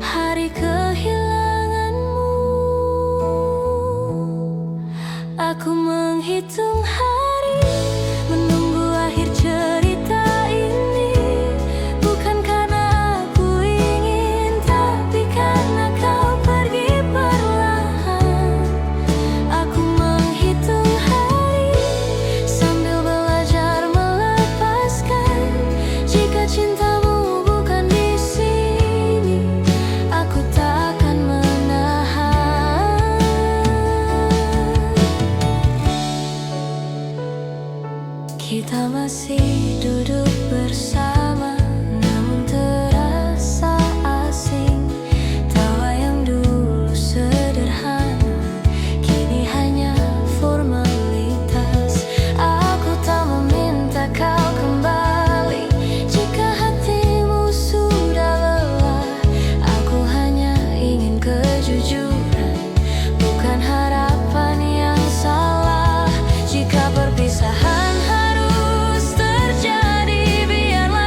hari kehilanganmu. Aku menghitung hari menunggu akhir cerita ini, bukan karena aku ingin, tapi karena kau pergi perlahan. Aku menghitung hari sambil belajar melepaskan. Jika cintamu bukan di sini, aku tak akan menahan. Kita masih duduk bersama, namun terasa asing. Tawa yang dulu sederhana, kini hanya formalitas. Aku tak meminta kau kembali jika hatimu sudah lelah. Aku hanya ingin kejujuran, bukan harapan yang salah. Jika perpisahan harus terjadi, biarlah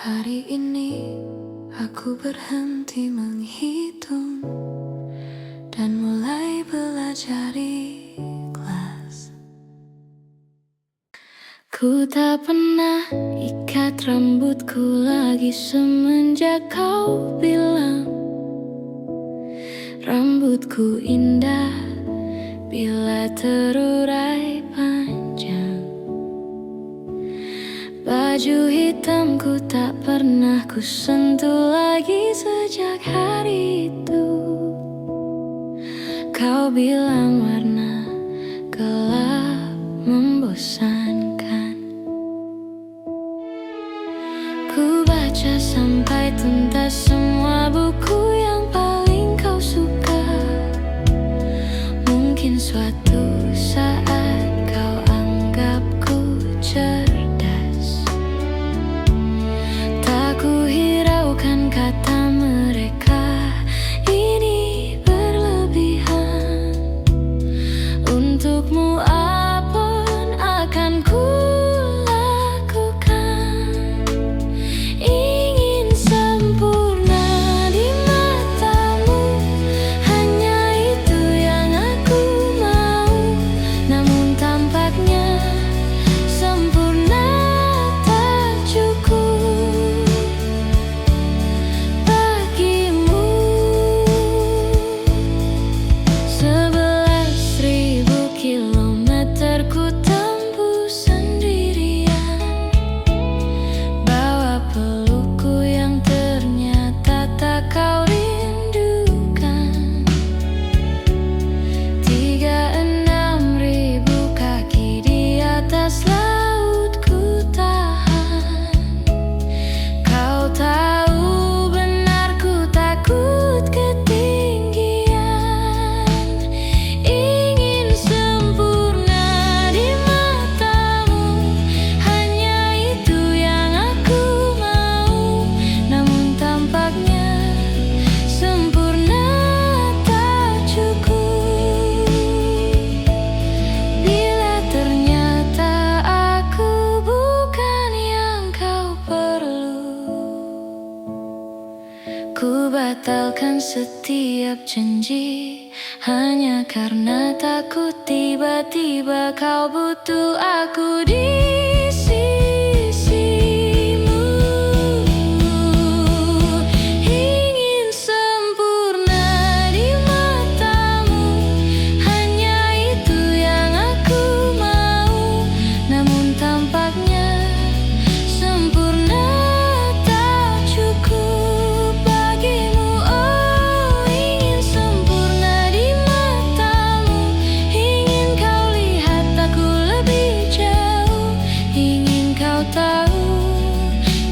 Hari ini aku berhenti menghitung dan mulai belajar ikhlas. Ku tak pernah ikat rambutku lagi semenjak kau bilang rambutku indah bila terurai panjang. Baju hitamku tak pernah ku sentuh lagi sejak hari itu. Kau bilang warna gelap membosankan. Ku baca sampai tuntas semua buku yang paling kau suka. Mungkin suatu saat kau anggapku cerdas. Tak ku hiraukan kata mereka, ini berlebihan. Untukmu apa akan ku lakukan? Ingin sempurna di matamu, hanya itu yang aku mau. Namun tampaknya sempurna tak cukup bagimu. 11.000 kilometer ku tempuh sendirian, bawa pelukku yang ternyata tak kau rindukan. 36.000 kaki di atas laut ku tahan. Kau tahu benar ku takut ketinggian. Ingin sempurna di matamu, hanya itu yang aku mau. Namun tampaknya sempurna tak cukup bila ternyata aku bukan yang kau perlu. Ku batalkan setiap janji hanya karena takut tiba-tiba kau butuh aku di sisimu. Ingin sempurna di matamu, hanya itu yang aku mau. Namun tampaknya sempurna tak cukup bagimu. Oh, ingin sempurna di matamu, ingin kau lihat aku lebih jauh, ingin kau tahu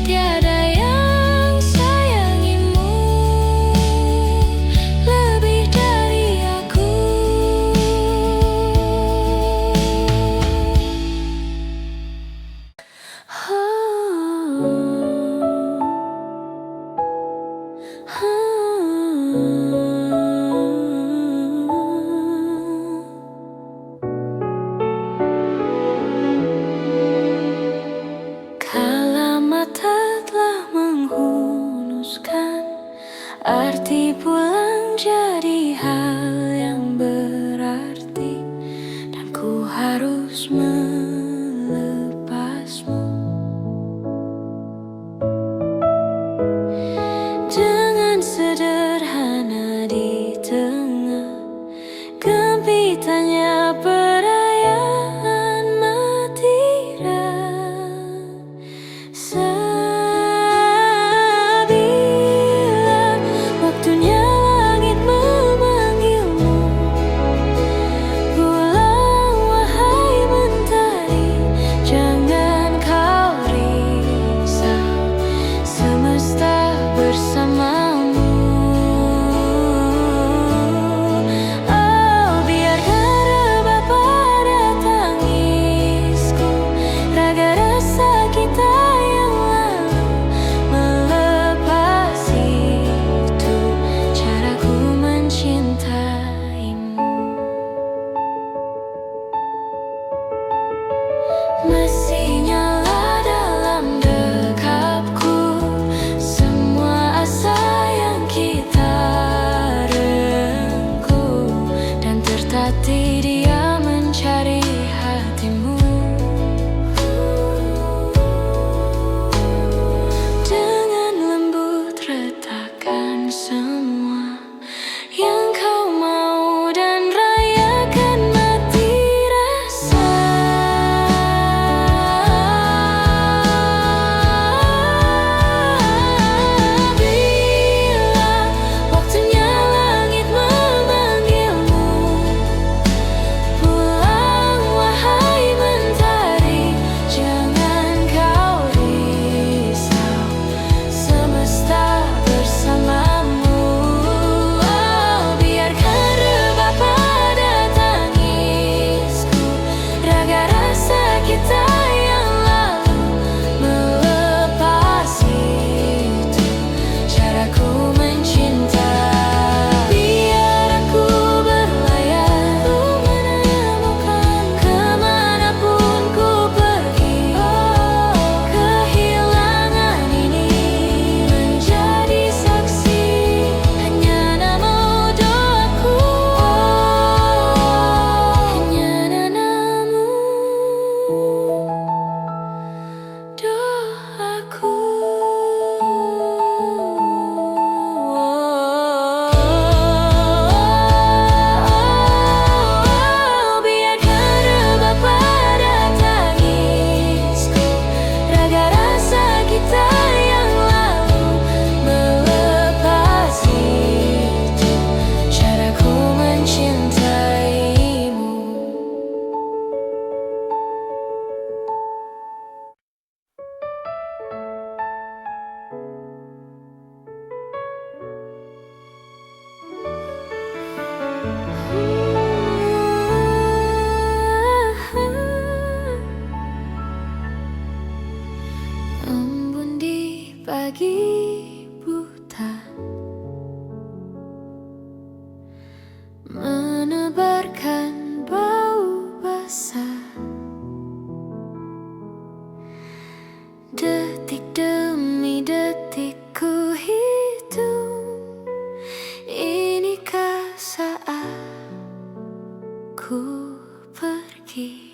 tiada yang sayangimu lebih dari aku. Kala mata telah menghunuskan, arti pulang jadi hal yang berarti, dan ku harus melepasmu. pagi buta menebarkan bau basah. Detik demi detik ku hitung, inikah saat ku pergi.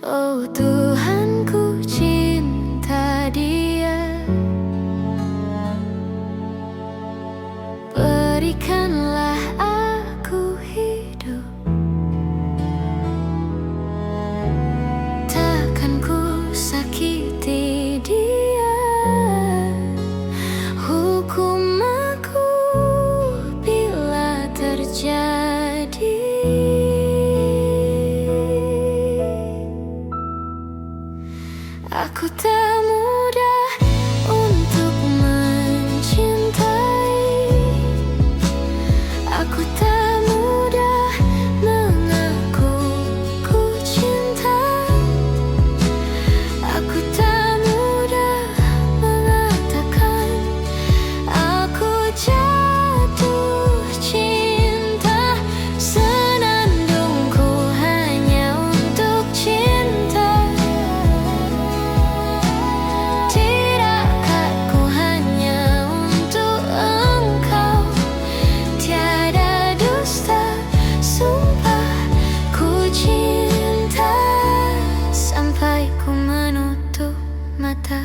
Oh Tuhan, ku cinta dia, berikanlah aku hidup. Takkan ku sakiti dia, hukum aku bila terjadi. Aku tak mudah untuk mencintai, aku tak mudah mengaku ku cinta, aku tak mudah mengatakan aku jatuh cinta. Senandungku hanya untuk cinta. Tidakkah hanya untuk engkau, tiada dusta, sumpah ku cinta sampai ku menutup mata.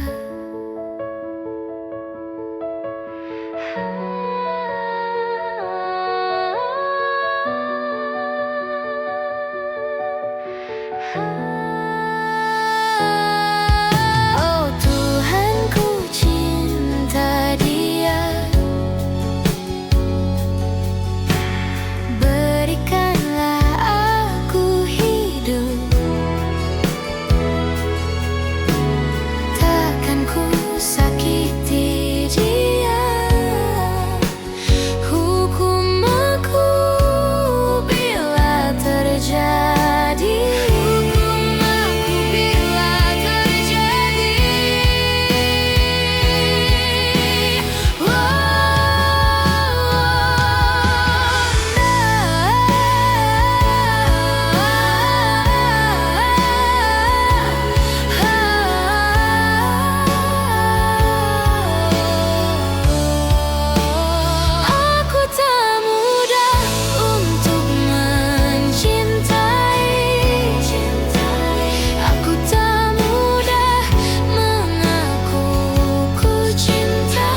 Oh Tuhan, ku cinta dia, berikanlah aku hidup. Takkan ku sakiti dia, hukum aku bila terjadi. Aku tak mudah untuk mencintai, aku tak mudah mengaku ku cinta,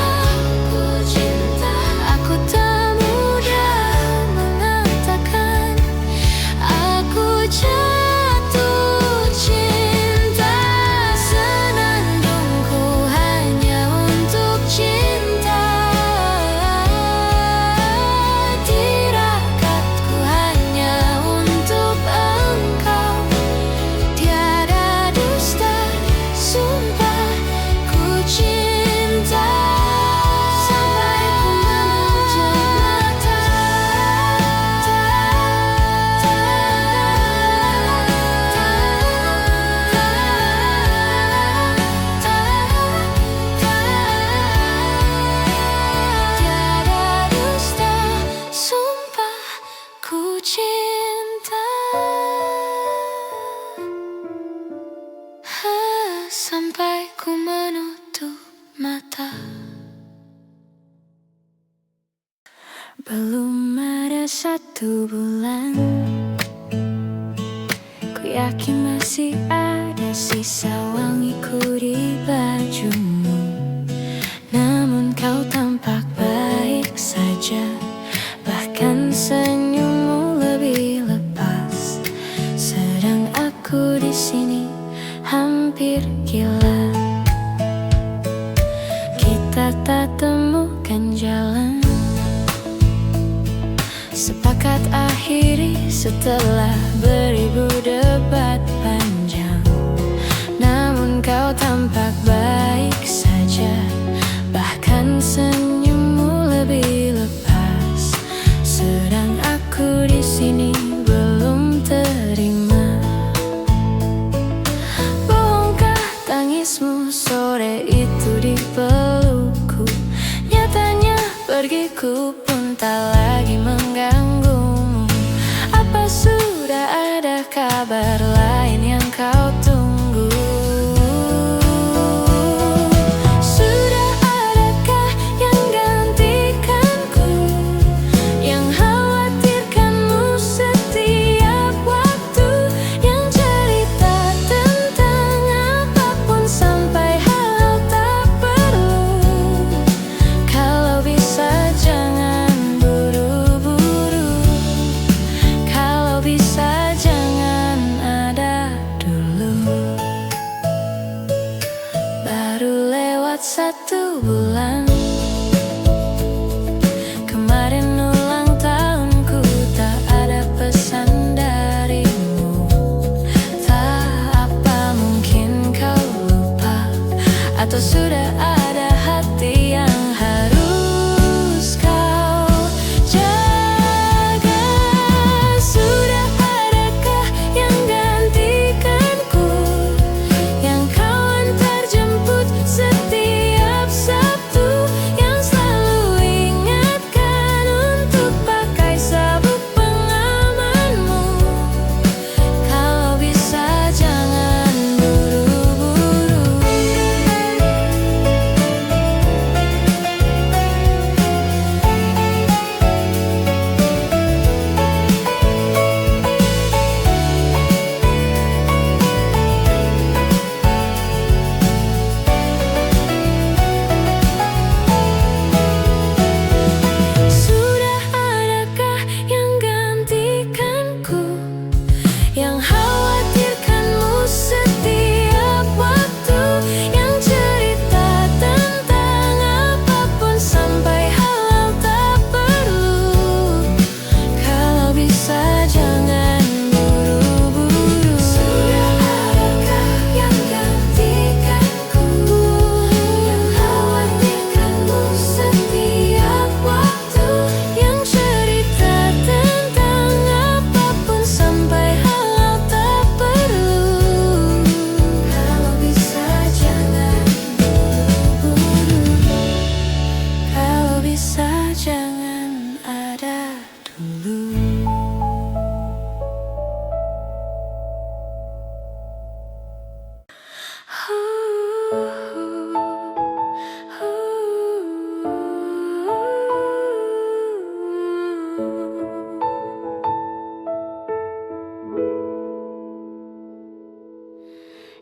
aku tak mudah mengatakan aku jatuh cinta. Senandungku hanya untuk cinta, tirakatku hanya untuk engkau, tiada dusta, sumpah ku cinta sampai ku menutup mata. Tiada dusta, sumpah ku cinta sampai ku menutup mata. Belum ada 1 bulan, ku yakin masih ada sisa wangiku di bajumu. Namun kau tampak baik saja, bahkan senyummu lebih lepas. Sedang aku di sini hampir gila. Kita tak temukan jalan, sepakat akhiri setelah beribu debat panjang. Namun kau tampak baik saja, bahkan senyummu lebih lepas. Sedang aku di sini belum terima. Bohongkah tangismu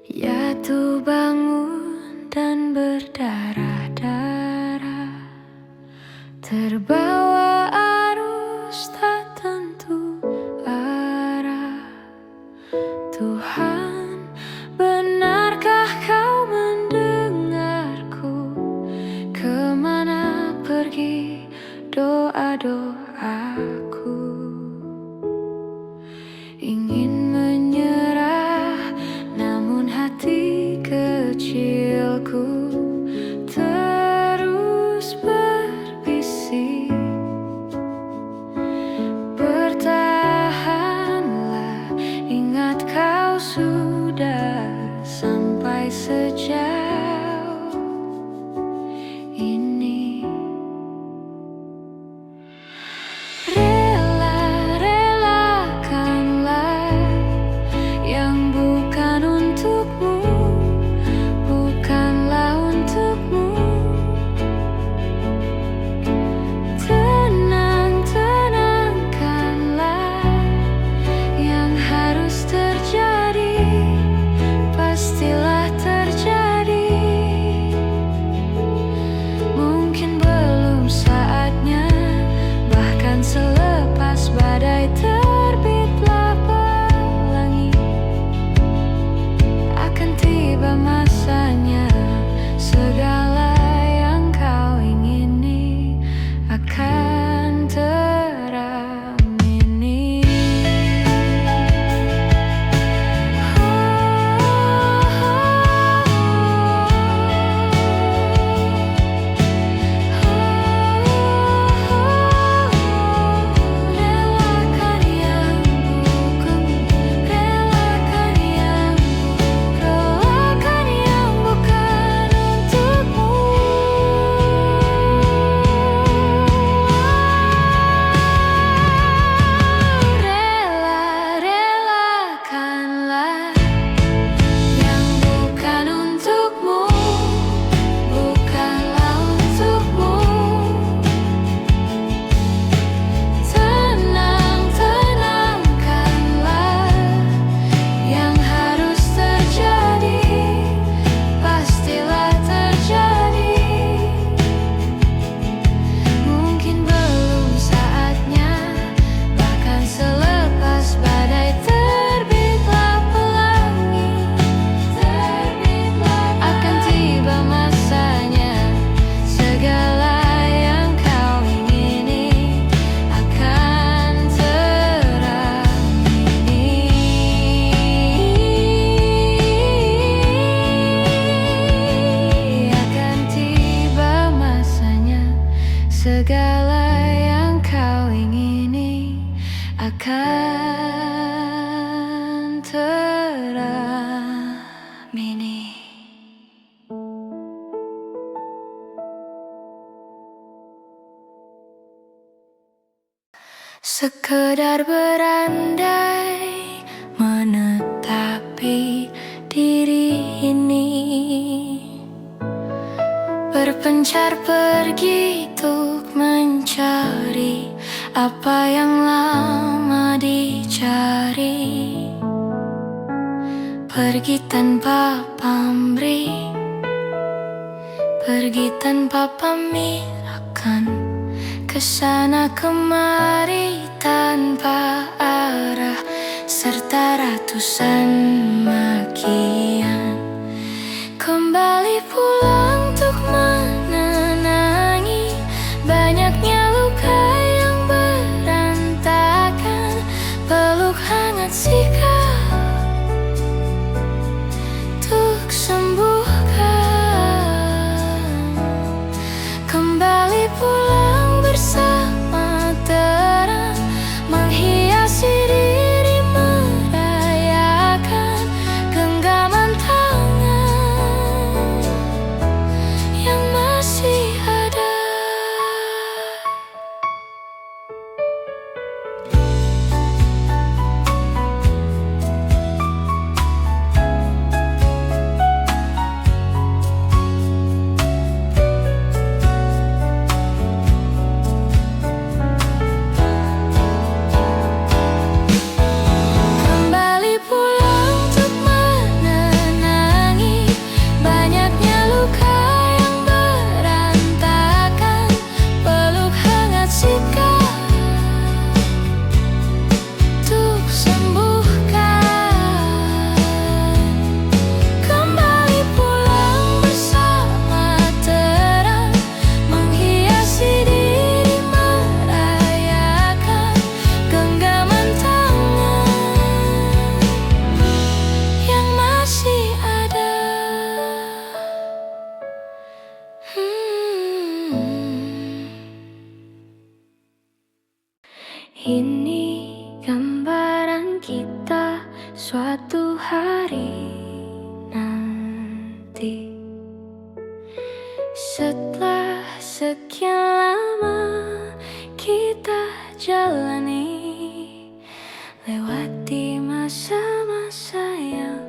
Jatuh bangun dan berdarah-darah, terbawa arus tak tentu arah. Tuhan, benarkah kau mendengarku? Kemana pergi doa-doaku? Ingin menyerah, namun hati kecilku terus berbisik. Bertahanlah, ingat kau sudah sampai sejauh ini. Relakanlah yang bukan untukmu, bukanlah untukmu. Tenangkanlah, yang harus terjadi pastilah terjadi. Mungkin belum saatnya, bahkan selepas badai terbitlah pelangi. Akan tiba masanya, segala yang kau ingini akan teramini. Relakan yang bukan, relakan yang relakan yang bukan untukmu. Relakanlah yang bukan untukmu, bukanlah untukmu. Tenangkanlah, yang harus terjadi pastilah terjadi. Mungkin belum saatnya, bahkan selepas badai terbitlah pelangi. Akan tiba masanya, segala yang kau ingini akan teramini. Akan tiba masanya, segala yang kau ingini akan teramini. Sekedar berandai, menetapi diri ini, berpencar pergi untuk mencari apa yang lama dicari. Pergi tanpa pamrih, pergi tanpa pamit, akan kesana kemari tanpa arah, serta ratusan makian. Kembali pulang untuk menenangi banyaknya luka yang berantakan. Peluk hangat sikap untuk sembuhkan. Kembali pulang bersama terang, menghiasi diri, merayakan Ini gambaran kita suatu hari nanti. Setelah sekian lama kita jalani, lewati masa-masa yang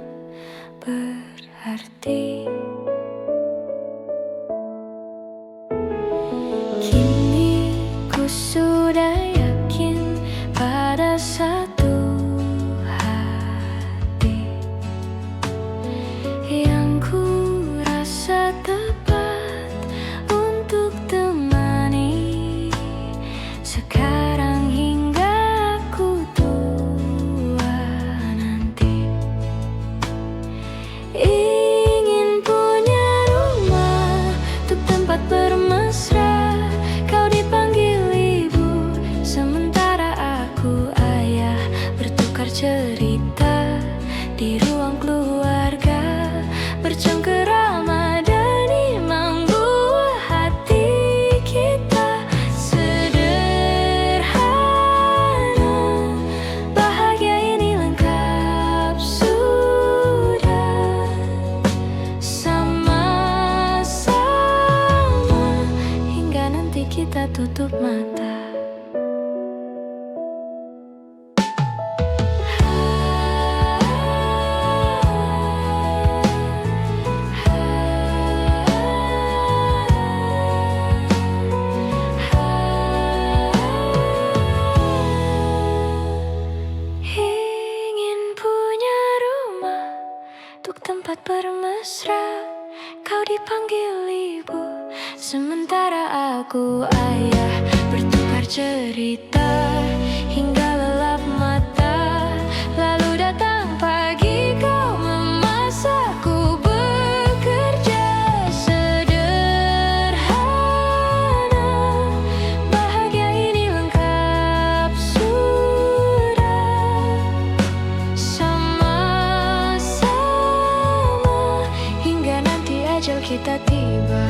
berarti. Kini ku sudah yakin pada satu hati yang ku rasa tepat untuk temani sekarang hingga aku tua nanti. Ingin punya rumah untuk tempat bermesra, kau dipanggil ibu, sementara aku ayah, bertukar cerita di ruang keluarga, bercengkerama dan imam buah hati kita sederhana. Bahagia ini lengkap sudah sama-sama hingga nanti kita tutup mata. Ingin punya rumah untuk tempat bermesra, kau dipanggil ibu, sementara aku ayah, bertukar cerita hingga lelap mata. Lalu datang pagi, kau memasakku bekerja sederhana. Bahagia ini lengkap sudah sama-sama hingga nanti ajal kita tiba.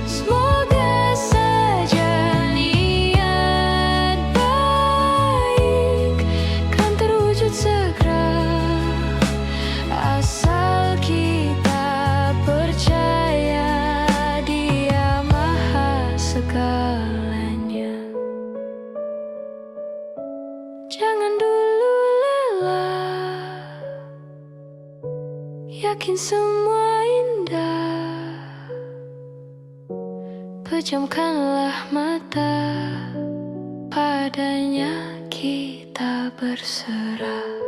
Semoga saja niat baik kan terwujud segera, asal kita percaya Dia maha segalanya. Jangan dulu lelah, yakin semua indah. Pejamkanlah mata, padanya kita berserah.